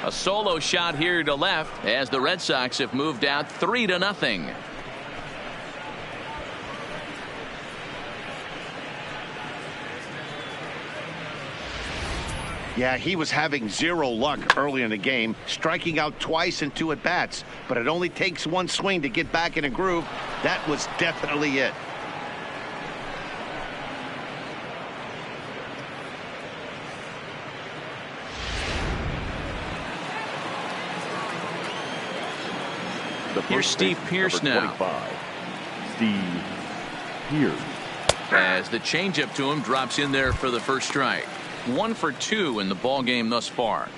A solo shot here to left as the Red Sox have moved out 3-0. Yeah, he was having zero luck early in the game, striking out twice in 2 at-bats. But it only takes one swing to get back in a groove. That was definitely it. Here's Steve Pearce now. Steve Pearce. As the changeup to him drops in there for the first strike. 1 for 2 in the ball game thus far.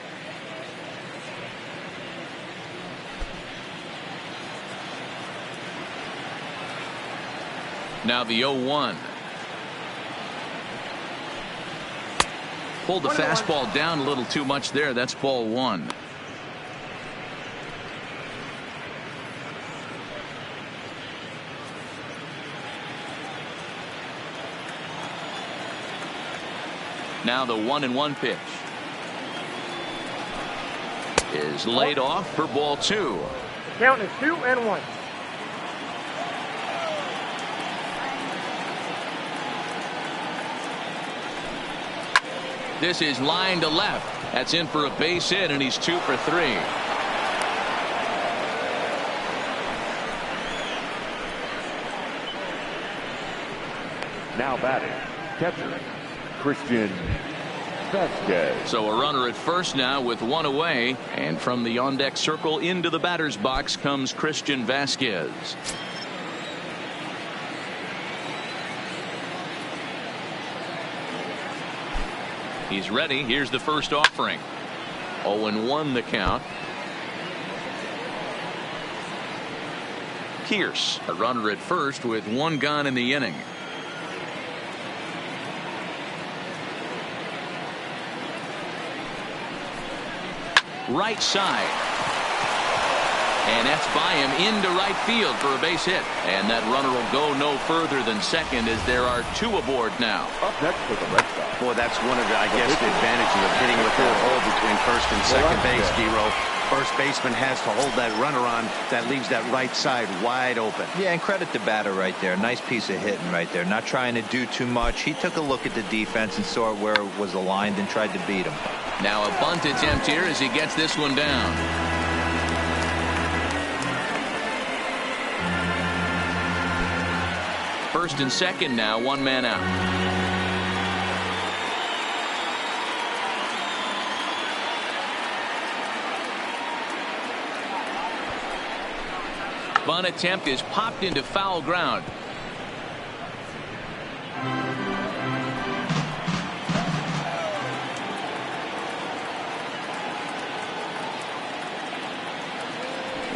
Now the 0-1. Pulled the fastball down a little too much there. That's ball 1. Now the 1-1 pitch is laid off for ball 2. The count is 2-1. This is line to left. That's in for a base hit, and he's 2 for 3. Now batting, catcher Christian Vasquez. So a runner at first now with 1 away, and from the on-deck circle into the batter's box comes Christian Vasquez. He's ready. Here's the first offering. 0-1 the count. Pearce, a runner at first with 1 gone in the inning. Right side. And that's by him into right field for a base hit. And that runner will go no further than second as there are 2 aboard now. Up next for the Red Sox. Boy, that's one of the, I guess, the advantages of hitting with that hole between first and second base, Giro. First baseman has to hold that runner on. That leaves that right side wide open. Yeah, and credit the batter right there. Nice piece of hitting right there. Not trying to do too much. He took a look at the defense and saw where it was aligned and tried to beat him. Now a bunt attempt here as he gets this one down. First and second now, 1 man out. Bunt attempt is popped into foul ground.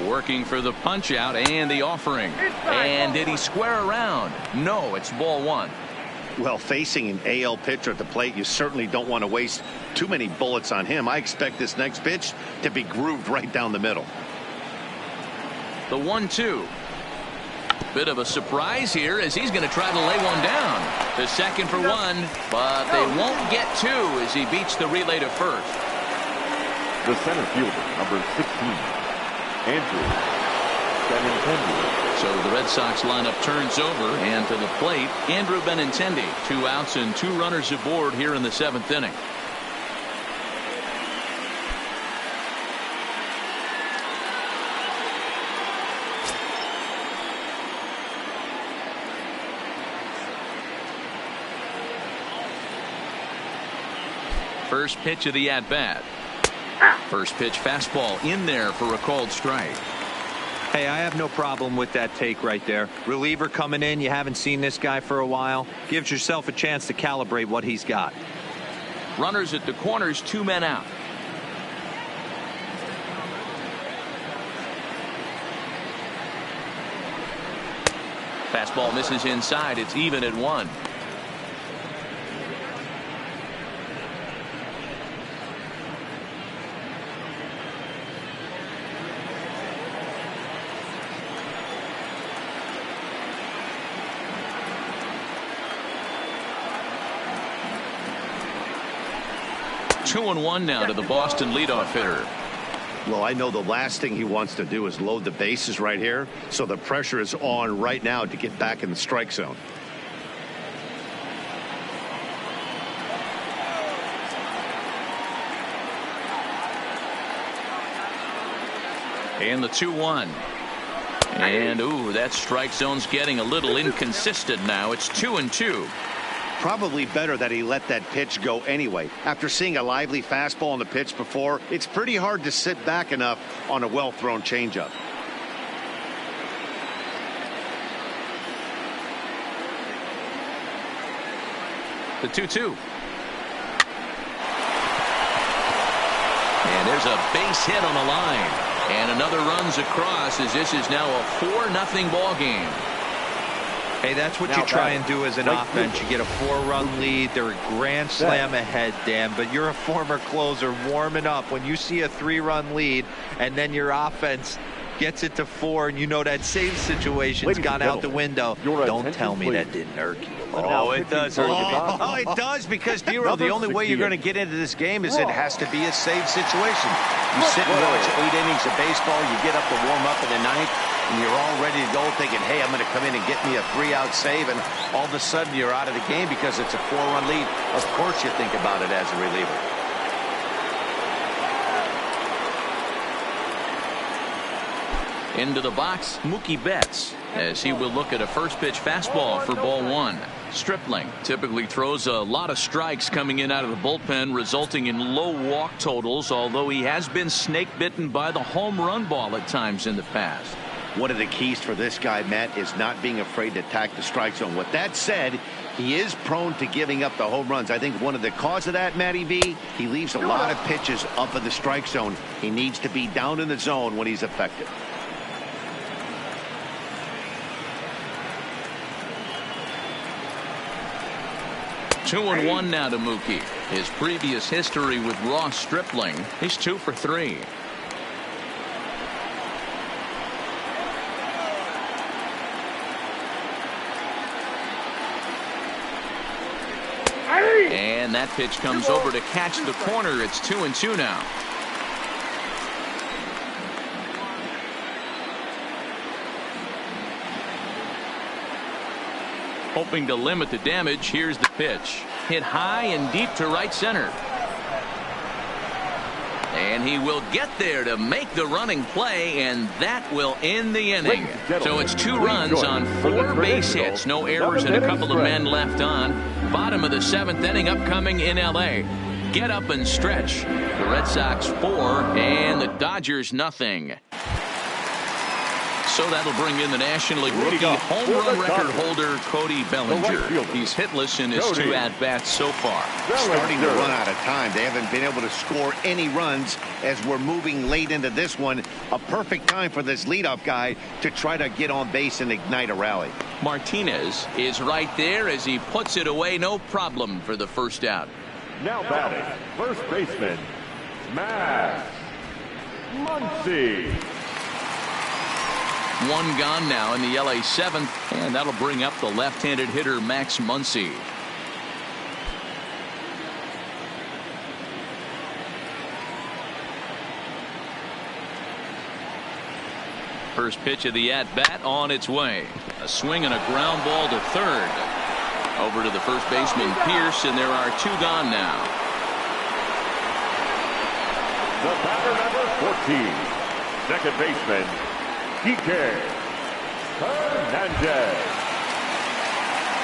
Working for the punch out and the offering. And did he square around? No, it's ball 1. Well, facing an AL pitcher at the plate, you certainly don't want to waste too many bullets on him. I expect this next pitch to be grooved right down the middle. The 1-2. Bit of a surprise here as he's going to try to lay one down. The second for 1, but they won't get 2 as he beats the relay to first. The center fielder, number 16. Andrew Benintendi. So the Red Sox lineup turns over, and to the plate, Andrew Benintendi. 2 outs and 2 runners aboard here in the 7th inning. First pitch of the at-bat. First pitch fastball in there for a called strike. Hey, I have no problem with that take right there. Reliever coming in, you haven't seen this guy for a while. Gives yourself a chance to calibrate what he's got. Runners at the corners, 2 men out. Fastball misses inside. It's even at 1. Two and 1 now to the Boston leadoff hitter. Well, I know the last thing he wants to do is load the bases right here, so the pressure is on right now to get back in the strike zone. And the 2-1. And, ooh, that strike zone's getting a little inconsistent now. It's 2-2. Probably better that he let that pitch go anyway. After seeing a lively fastball on the pitch before, it's pretty hard to sit back enough on a well-thrown changeup. The 2-2. And there's a base hit on the line. And another runs across as this is now a 4-0 ball game. Hey, that's what you try and do as an offense. You get a 4-run lead. They're a grand slam ahead, Dan, but you're a former closer warming up. When you see a 3-run lead and then your offense gets it to 4 and you know that save situation's gone out the window, don't tell me that didn't irk you. Oh, it does. Oh, it does, because, Dero, the only way you're going to get into this game is it has to be a save situation. You sit and watch 8 innings of baseball, you get up to warm up in the 9th, and you're all ready to go thinking, hey, I'm going to come in and get me a 3-out save, and all of a sudden you're out of the game because it's a 4-run lead. Of course you think about it as a reliever. Into the box, Mookie Betts, as he will look at a first pitch fastball for ball 1. Stripling typically throws a lot of strikes coming in out of the bullpen, resulting in low walk totals, although he has been snake bitten by the home run ball at times in the past. One of the keys for this guy, Matt, is not being afraid to attack the strike zone. With that said, he is prone to giving up the home runs. I think one of the cause of that, Matty V, he leaves a lot of pitches up in the strike zone. He needs to be down in the zone when he's effective. Two and 1 now to Mookie. His previous history with Ross Stripling, he's 2 for 3. And that pitch comes over to catch the corner. It's 2-2 now. Hoping to limit the damage, here's the pitch. Hit high and deep to right center. And he will get there to make the running play, and that will end the inning. So it's 2 runs on 4 base hits, no errors, and a couple of men left on. Bottom of the 7th inning upcoming in L.A. Get up and stretch. The Red Sox 4 and the Dodgers nothing. So that'll bring in the National League rookie home run record holder Cody Bellinger. He's hitless in his 2 at-bats so far. Starting to run out of time. They haven't been able to score any runs as we're moving late into this one. A perfect time for this leadoff guy to try to get on base and ignite a rally. Martinez is right there as he puts it away. No problem for the first out. Now batting, first baseman, Max Muncy. 1 gone now in the LA 7th, and that'll bring up the left-handed hitter Max Muncy. First pitch of the at-bat on its way. A swing and a ground ball to third. Over to the first baseman Pierce, and there are 2 gone now. The batter number 14, second baseman, Kike Hernandez.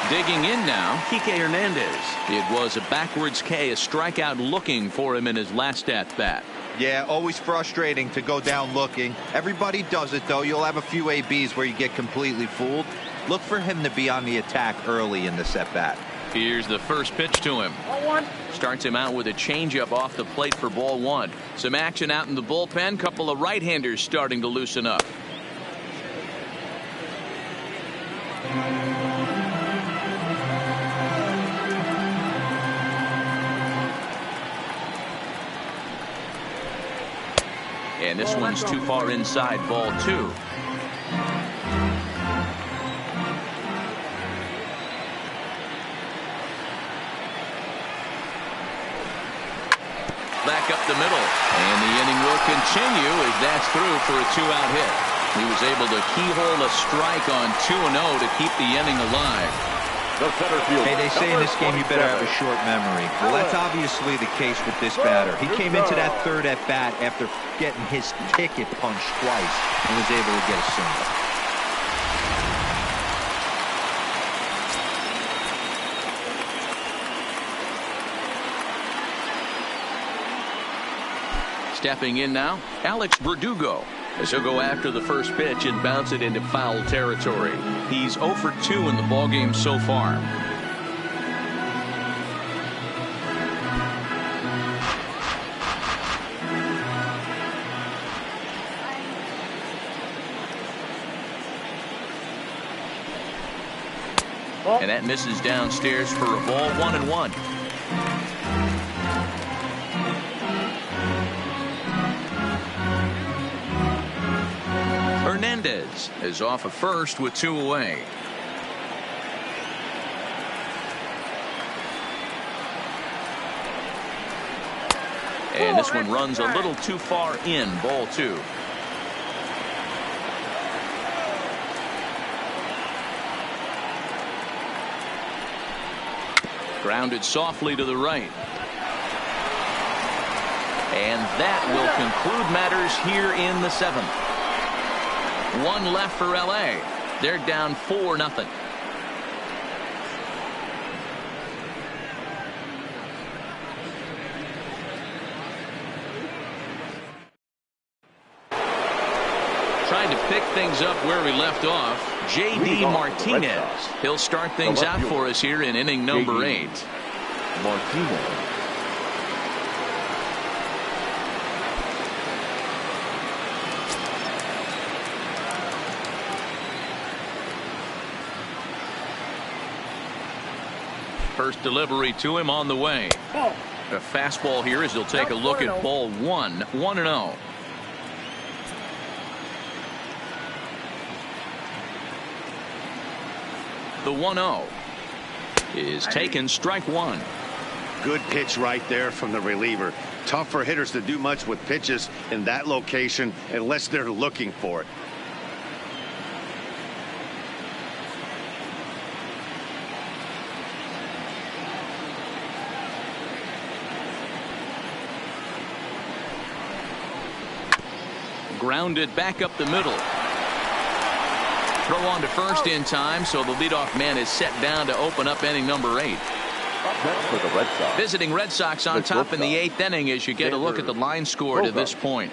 Digging in now, Kike Hernandez. It was a backwards K, a strikeout looking for him in his last at-bat. Yeah, always frustrating to go down looking. Everybody does it, though. You'll have a few ABs where you get completely fooled. Look for him to be on the attack early in the at-bat. Here's the first pitch to him. Ball one. Starts him out with a changeup off the plate for ball one. Some action out in the bullpen. Couple of right-handers starting to loosen up. And this one's too far inside, ball two. Back up the middle. And the inning will continue as that's through for a two-out hit. He was able to keyhole a strike on 2-0 to keep the inning alive. Hey, they say in this game you better have a short memory. Well, that's obviously the case with this batter. He came into that third at bat after getting his ticket punched twice and was able to get a single. Stepping in now, Alex Verdugo, as he'll go after the first pitch and bounce it into foul territory. He's 0 for 2 in the ballgame so far. And that misses downstairs for a ball, 1-1. Hernandez is off at first with 2 away. And this one runs a little too far in, ball 2. Grounded softly to the right. And that will conclude matters here in the 7th. 1 left for LA. They're down 4-0. Trying to pick things up where we left off, J.D. Martinez. He'll start things out for us here in inning number 8. Martinez. First delivery to him on the way. A fastball here as he'll take a look at ball 1. 1-0. The 1-0 is taken, strike 1. Good pitch right there from the reliever. Tough for hitters to do much with pitches in that location unless they're looking for it. Grounded back up the middle. Throw on to first in time, so the leadoff man is set down to open up inning number 8. For the Red Sox. Visiting Red Sox on top in the 8th inning as you get a look at the line score to this point.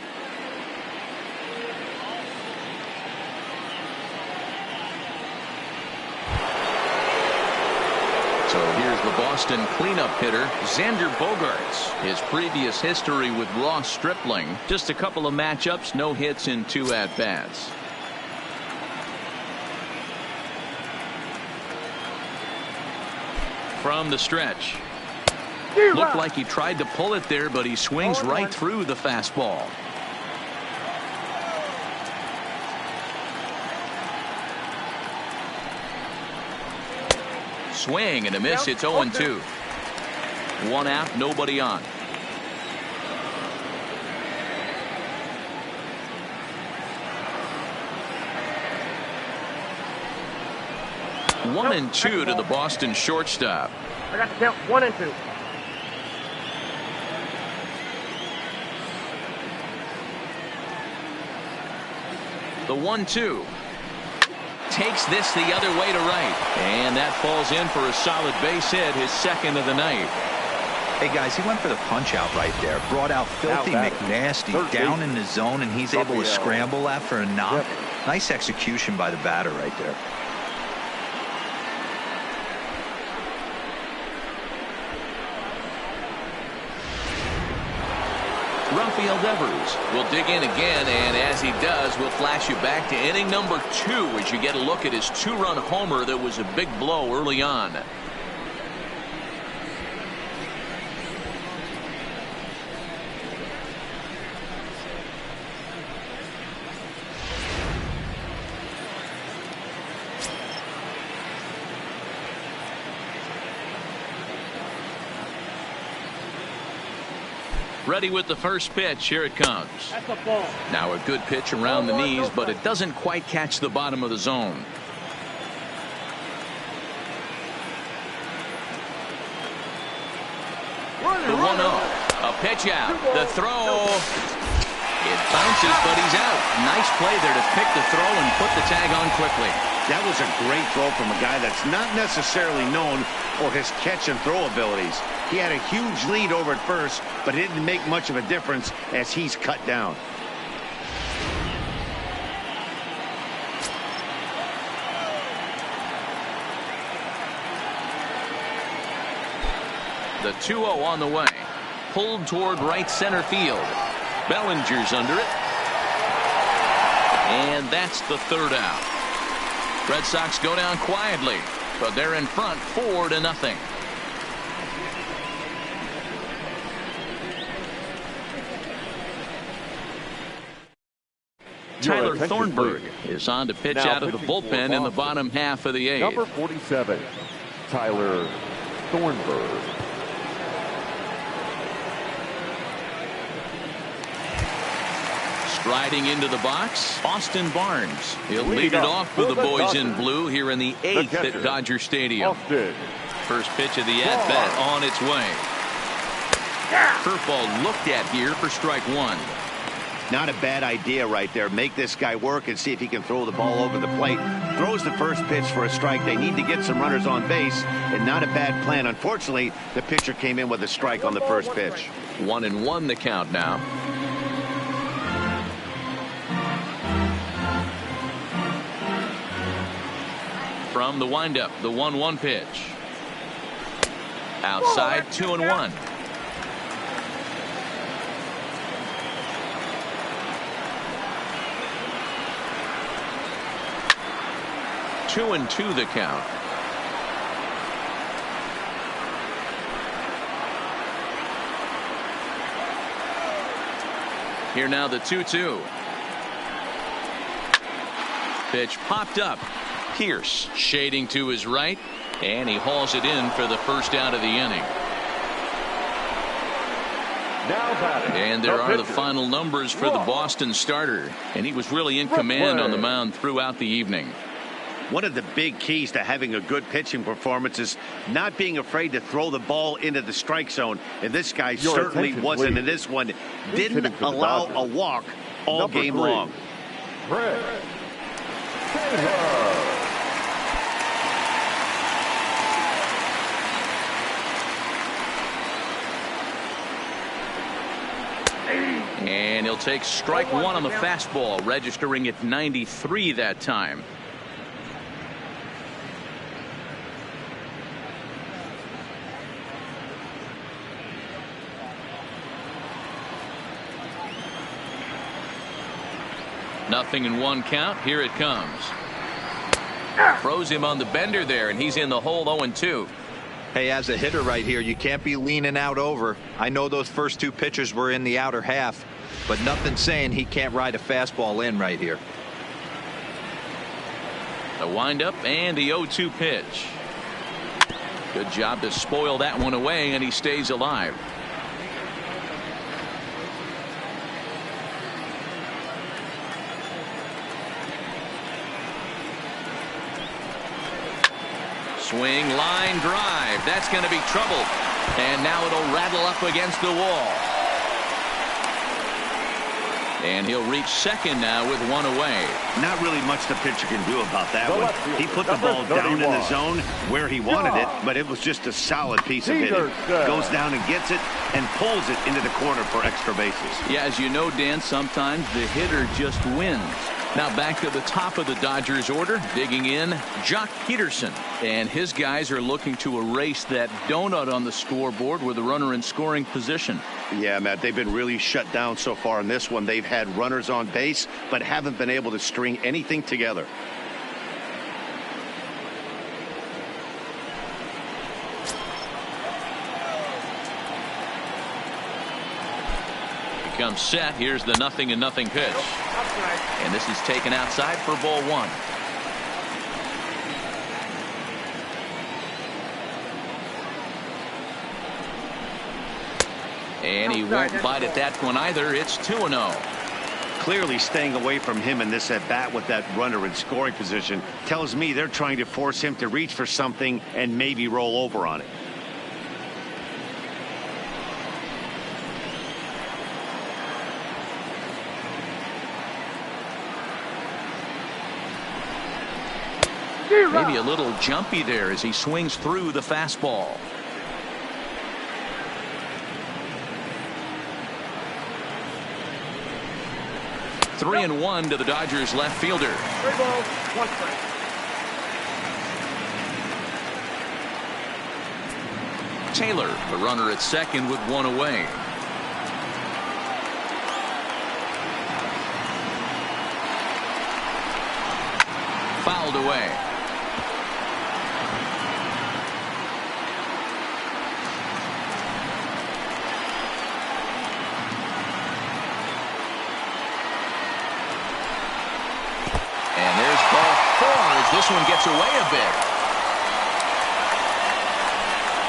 So here's the Boston cleanup hitter, Xander Bogaerts. His previous history with Ross Stripling, just a couple of matchups, no hits in 2 at-bats. From the stretch. Looked like he tried to pull it there, but he swings right through the fastball. Swing and a miss. It's 0-2. 1 out, nobody on. One and 2 to the Boston shortstop. I got the count 1-2. The 1-2. Takes this the other way to right. And that falls in for a solid base hit, his second of the night. Hey, guys, he went for the punch-out right there. Brought out Filthy McNasty down in the zone, and he's able to scramble that for a knock. Nice execution by the batter right there. Rafael Devers will dig in again, and as he does, we'll flash you back to inning number 2 as you get a look at his 2-run homer that was a big blow early on. Ready with the first pitch. Here it comes. That's a ball. Now a good pitch around the knees, but it doesn't quite catch the bottom of the zone. The 1-0. A pitch out. The throw. It bounces, but he's out. Nice play there to pick the throw and put the tag on quickly. That was a great throw from a guy that's not necessarily known for his catch and throw abilities. He had a huge lead over at first, but it didn't make much of a difference as he's cut down. The 2-0 on the way. Pulled toward right center field. Bellinger's under it. And that's the 3rd out. Red Sox go down quietly, but they're in front 4-0. Tyler Thornburg is on to pitch out of the bullpen in the bottom half of the 8th. Number 47, Tyler Thornburg. Striding into the box, Austin Barnes. He'll lead it off for the boys in blue here in the 8th at Dodger Stadium. First pitch of the at-bat on its way. Curveball looked at here for strike 1. Not a bad idea right there. Make this guy work and see if he can throw the ball over the plate. Throws the first pitch for a strike. They need to get some runners on base, and not a bad plan. Unfortunately, the pitcher came in with a strike on the first pitch. 1-1 the count now. From the windup, the 1-1 pitch. Outside, 2-1. Two and 2 the count. Here now the 2-2. Pitch popped up. Pierce shading to his right, and he hauls it in for the first out of the inning. And there are the final numbers for the Boston starter, and he was really in command on the mound throughout the evening. One of the big keys to having a good pitching performance is not being afraid to throw the ball into the strike zone. And this guy certainly wasn't in this one. Didn't allow a walk all game long. And he'll take strike 1 on the fastball, registering at 93 that time. Nothing in 1 count. Here it comes. Froze him on the bender there, and he's in the hole 0-2. Hey, as a hitter right here, you can't be leaning out over. I know those first 2 pitches were in the outer half, but nothing saying he can't ride a fastball in right here. The windup and the 0-2 pitch. Good job to spoil that one away, and he stays alive. Swing, line drive. That's going to be trouble. And now it'll rattle up against the wall. And he'll reach second now with one away. Not really much the pitcher can do about that one. He put the ball down in the zone where he wanted it, but it was just a solid piece of hitting. Goes down and gets it and pulls it into the corner for extra bases. Yeah, as you know, Dan, sometimes the hitter just wins. Now back to the top of the Dodgers order, digging in, Jock Peterson. And his guys are looking to erase that donut on the scoreboard with a runner in scoring position. Yeah, Matt, they've been really shut down so far in this one. They've had runners on base, but haven't been able to string anything together. Comes set. Here's the 0-0 pitch. And this is taken outside for ball one. And he won't bite at that one either. It's 2-0. Clearly staying away from him in this at bat with that runner in scoring position tells me they're trying to force him to reach for something and maybe roll over on it. Maybe a little jumpy there as he swings through the fastball. Three and one to the Dodgers left fielder. 3 balls, 1 strike. Taylor, the runner at second with one away. Fouled away. And there's ball 4 as this one gets away a bit.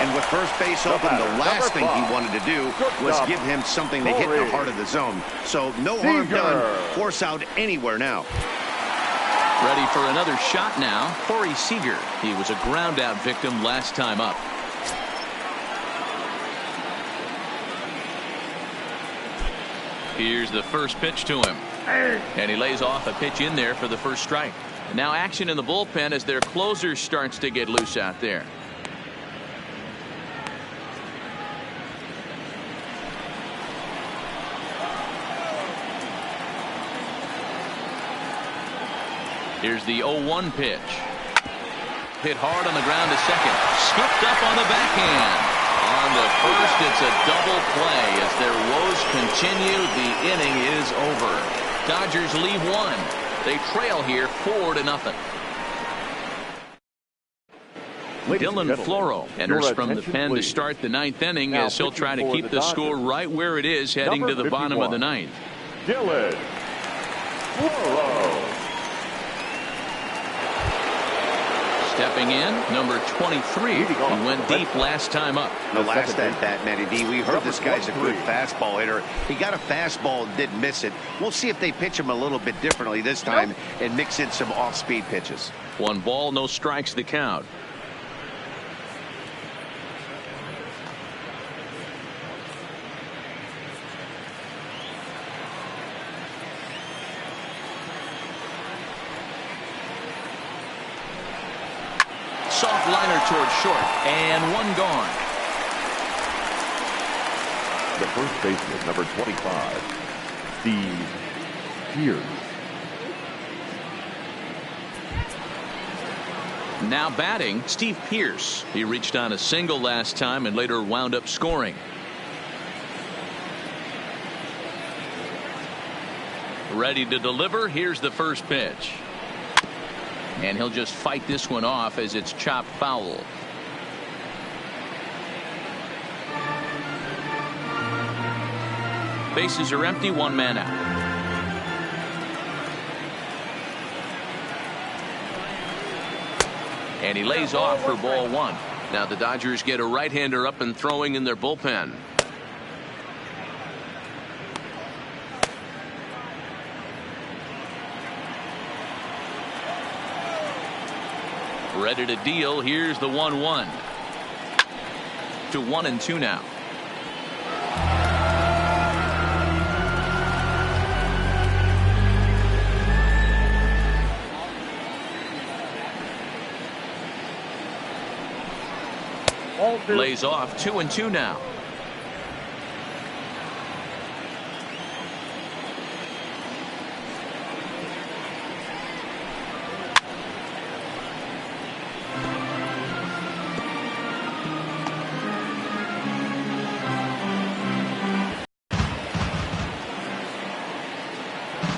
And with first base open, the last thing he wanted to do was give him something to hit in the heart of the zone. So no harm done. Force out anywhere now. Ready for another shot now. Corey Seager. He was a ground out victim last time up. Here's the first pitch to him. And he lays off a pitch in there for the first strike. Now action in the bullpen as their closer starts to get loose out there. Here's the 0-1 pitch. Hit hard on the ground to second. Scooped up on the backhand. On the first, it's a double play. As their woes continue, the inning is over. Dodgers leave one. They trail here 4-0. Dylan Floro enters from the pen to start the ninth inning as he'll try to keep the score right where it is heading to the bottom of the ninth. Dylan Floro. Stepping in, number 23. He went deep last time up. The last at bat, Matty D, we heard this guy's a good fastball hitter. He got a fastball and didn't miss it. We'll see if they pitch him a little bit differently this time and mix in some off-speed pitches. 1 ball, no strikes the count. Soft liner towards short, and 1 gone. The first baseman, number 25, Steve Pierce. Now batting, Steve Pierce. He reached on a single last time and later wound up scoring. Ready to deliver. Here's the first pitch. And he'll just fight this one off as it's chopped foul. Bases are empty, 1 man out. And he lays off for ball 1. Now the Dodgers get a right-hander up and throwing in their bullpen. Ready to deal. Here's the 1-1. To 1-2 now. Lays off 2-2 now.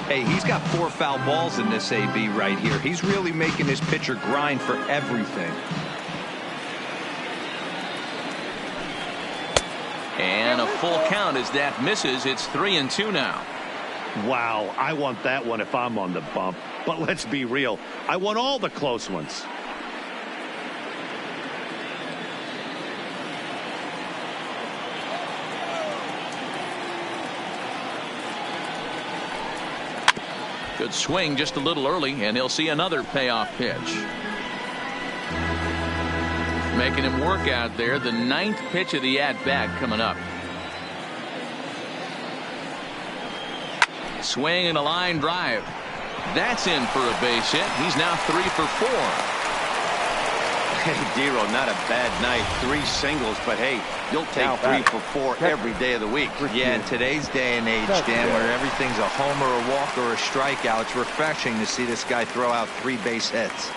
Hey, he's got 4 foul balls in this AB right here. He's really making his pitcher grind for everything. And a full count as that misses. It's 3-2 now. Wow, I want that one if I'm on the bump. But let's be real, I want all the close ones. Good swing just a little early, and he'll see another payoff pitch. Making him work out there. The 9th pitch of the at-bat coming up. Swing and a line drive. That's in for a base hit. He's now 3 for 4. Hey, Dero, not a bad night. 3 singles, but hey, you'll take 3 for 4 every day of the week. Yeah, in today's day and age, Dan, where everything's a homer, a walk, or a strikeout, it's refreshing to see this guy throw out 3 base hits.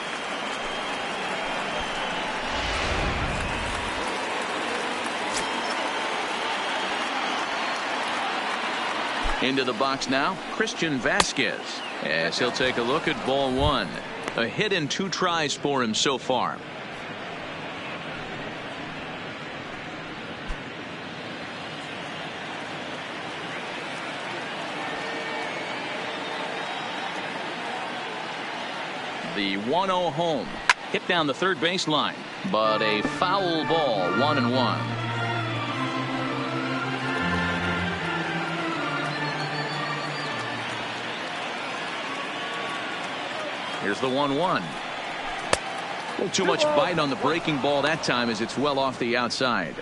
Into the box now, Christian Vasquez, as he'll take a look at ball 1. A hit and 2 tries for him so far. The 1-0 home. Hit down the third baseline, but a foul ball, 1-1. Here's the 1-1. A little too much bite on the breaking ball that time as it's well off the outside.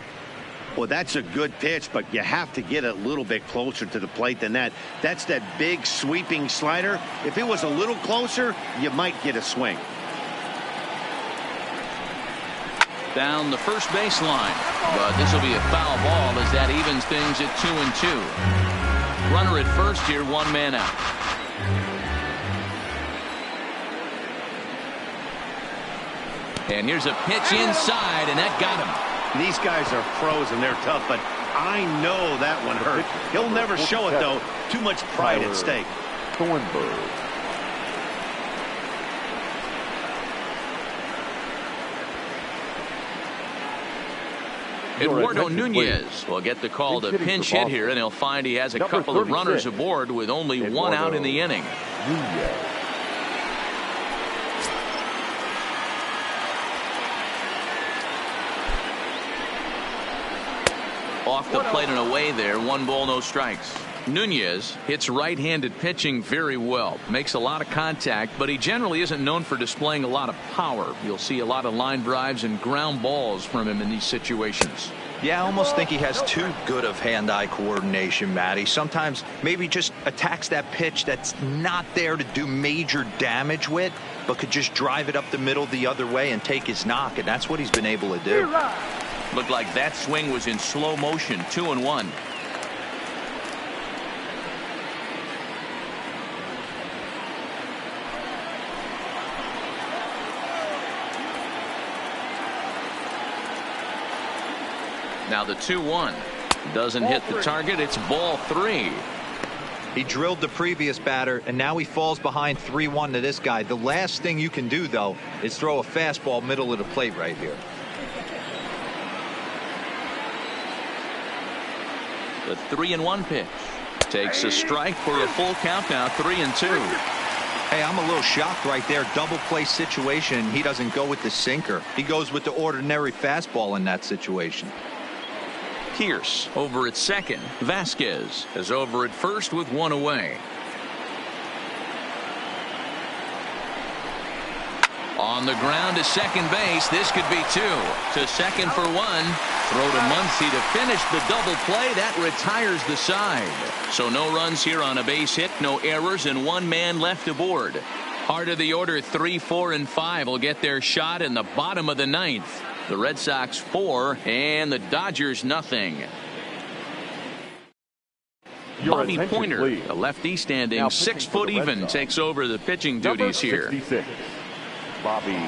Well, that's a good pitch, but you have to get a little bit closer to the plate than that. That's that big sweeping slider. If it was a little closer, you might get a swing. Down the first baseline, but this will be a foul ball as that evens things at 2-2. Runner at first here, 1 man out. And here's a pitch inside, and that got him. These guys are pros and they're tough, but I know that one hurt. He'll never show it, though. Too much pride at stake. Thornburg. Eduardo Nunez will get the call to pinch hit here, and he'll find he has a couple of runners aboard with only 1 out in the inning. Nunez. Off the plate and away there. 1 ball, no strikes. Nunez hits right-handed pitching very well. Makes a lot of contact, but he generally isn't known for displaying a lot of power. You'll see a lot of line drives and ground balls from him in these situations. Yeah, I almost think he has too good of hand-eye coordination, Matty. Sometimes maybe just attacks that pitch that's not there to do major damage with, but could just drive it up the middle the other way and take his knock, and that's what he's been able to do. Looked like that swing was in slow motion. 2-1. Now the 2-1 doesn't hit the target. It's ball 3. He drilled the previous batter, and now he falls behind 3-1 to this guy. The last thing you can do, though, is throw a fastball middle of the plate right here. The 3-1 pitch takes a strike for a full count now. 3-2. Hey, I'm a little shocked right there. Double play situation. He doesn't go with the sinker. He goes with the ordinary fastball in that situation. Pierce over at second. Vasquez is over at first with 1 away. On the ground to second base. This could be 2. To second for 1. Throw to Muncy to finish the double play. That retires the side. So no runs here on a base hit, no errors, and 1 man left aboard. Heart of the order, 3, 4, and 5 will get their shot in the bottom of the 9th. The Red Sox 4 and the Dodgers nothing. Bobby Pointer, a lefty standing 6 foot even, takes over the pitching duties here. 66, Bobby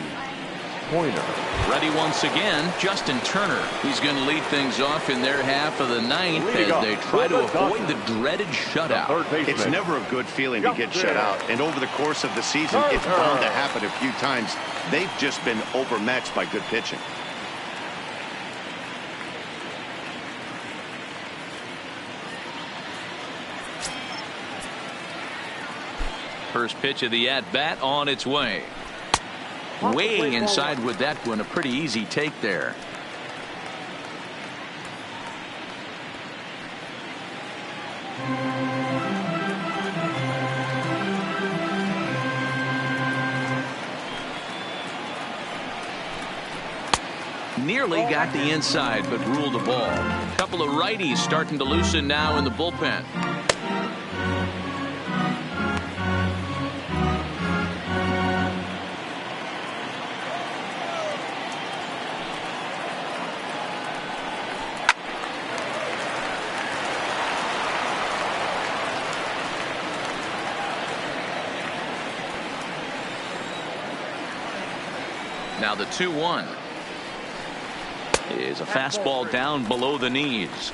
Pointer. Ready once again, Justin Turner. He's going to lead things off in their half of the ninth as they try to avoid the dreaded shutout. It's never a good feeling to get shut out, and over the course of the season, it's bound to happen a few times. They've just been overmatched by good pitching. First pitch of the at-bat on its way. Way inside with that one. A pretty easy take there. Nearly got the inside, but ruled the ball. A couple of righties starting to loosen now in the bullpen. Now the 2-1 is a fastball down below the knees.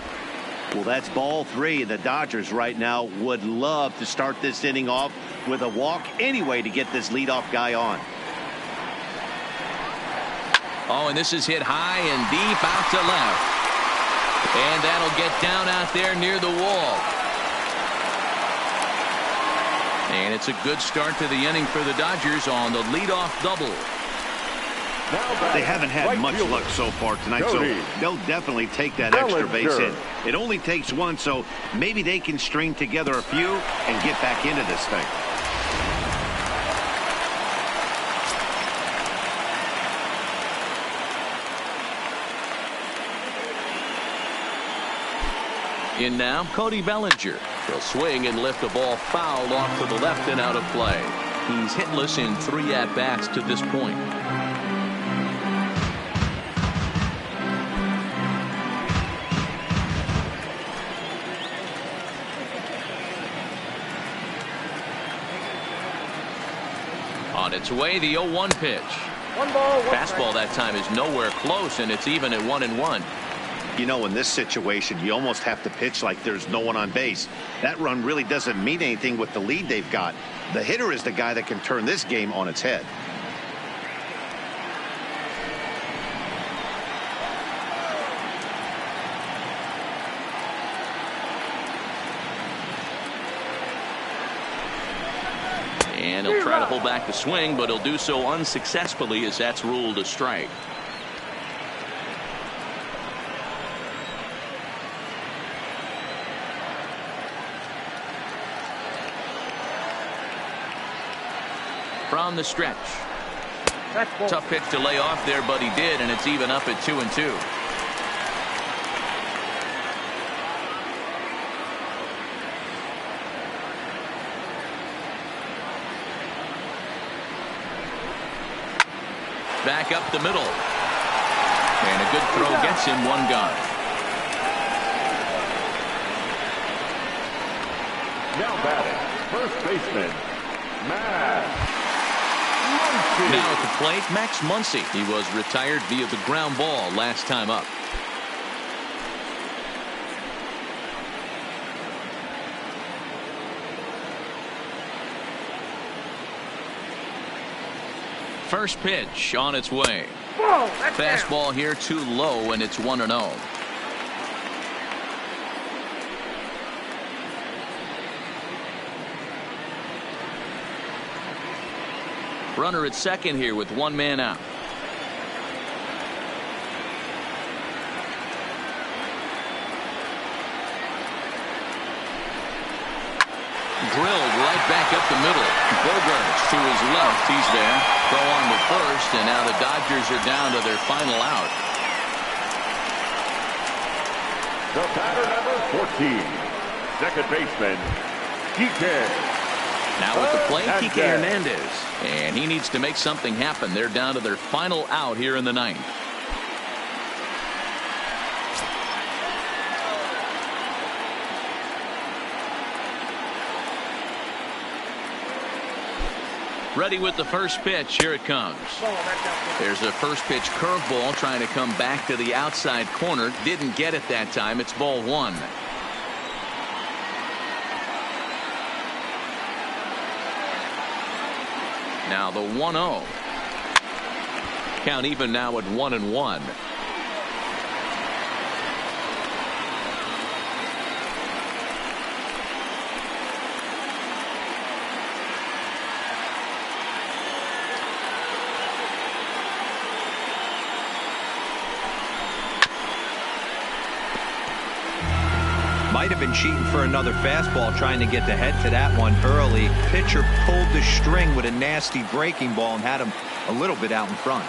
Well, that's ball 3. The Dodgers right now would love to start this inning off with a walk anyway to get this leadoff guy on. Oh, and this is hit high and deep out to left. And that'll get down out there near the wall. And it's a good start to the inning for the Dodgers on the leadoff double. They haven't had much luck so far tonight, so they'll definitely take that extra base hit. It only takes one, so maybe they can string together a few and get back into this thing. In now, Cody Bellinger. He'll swing and lift the ball foul off to the left and out of play. He's hitless in 3 at-bats to this point. On its way, the 0-1 pitch. Fastball that time is nowhere close, and it's even at 1-1. You know, in this situation, you almost have to pitch like there's no one on base. That run really doesn't mean anything with the lead they've got. The hitter is the guy that can turn this game on its head. And he'll try to hold back the swing, but he'll do so unsuccessfully as that's ruled a strike. From the stretch. Tough pitch to lay off there, but he did, and it's even up at 2-2. Back up the middle. And a good throw gets him 1 gone. Now batting, first baseman, Max. Now at the plate, Max Muncy. He was retired via the ground ball last time up. First pitch on its way. Fastball here too low, and it's 1-0. Runner at second here with 1 man out. Drilled right back up the middle. Bogarts to his left. He's there. Throw on the first, and now the Dodgers are down to their final out. The batter number 14, second baseman, Kike. Now at the plate, Kike Hernandez. And he needs to make something happen. They're down to their final out here in the ninth. Ready with the first pitch. Here it comes. There's a first pitch curveball trying to come back to the outside corner. Didn't get it that time. It's ball one. Now the 1-0. Count even now at 1-1. Might have been cheating for another fastball, trying to get the head to that one early. Pitcher pulled the string with a nasty breaking ball and had him a little bit out in front.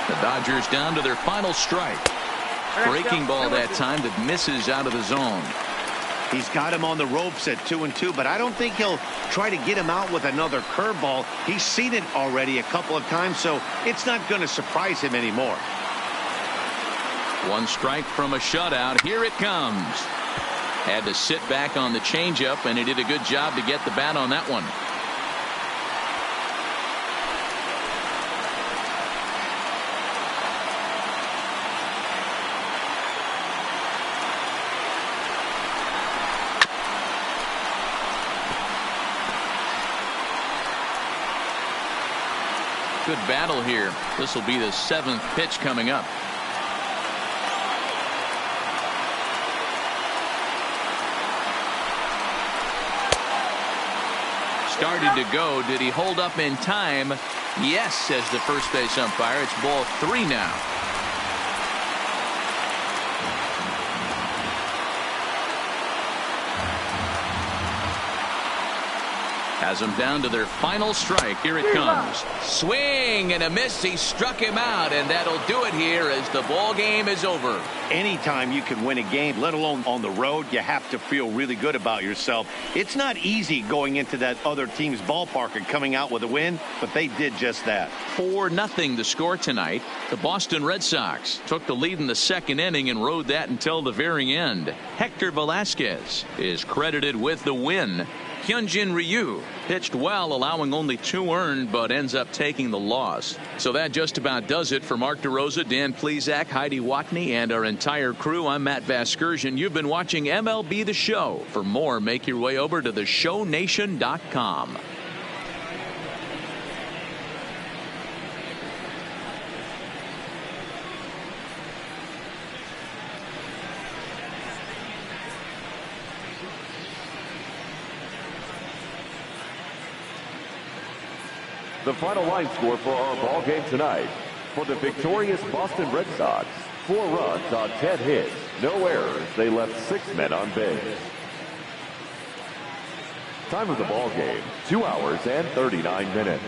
The Dodgers down to their final strike. Breaking ball that time that misses out of the zone. He's got him on the ropes at 2-2, but I don't think he'll try to get him out with another curveball. He's seen it already a couple of times, so it's not going to surprise him anymore. One strike from a shutout. Here it comes. Had to sit back on the changeup, and he did a good job to get the bat on that one. Good battle here. This will be the 7th pitch coming up. Started to go. Did he hold up in time? Yes, says the first base umpire. It's ball 3 now. Has them down to their final strike. Here it comes. Swing and a miss. He struck him out, and that'll do it here as the ball game is over. Anytime you can win a game, let alone on the road, you have to feel really good about yourself. It's not easy going into that other team's ballpark and coming out with a win, but they did just that. 4-0 the score tonight. The Boston Red Sox took the lead in the 2nd inning and rode that until the very end. Hector Velasquez is credited with the win. Hyunjin Ryu pitched well, allowing only 2 earned, but ends up taking the loss. So that just about does it for Mark DeRosa, Dan Plesac, Heidi Watney, and our entire crew. I'm Matt Vasgersian. You've been watching MLB The Show. For more, make your way over to theshownation.com. The final line score for our ball game tonight. For the victorious Boston Red Sox, 4 runs on 10 hits, no errors. They left 6 men on base. Time of the ball game, 2 hours and 39 minutes.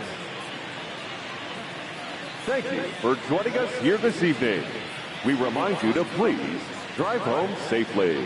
Thank you for joining us here this evening. We remind you to please drive home safely.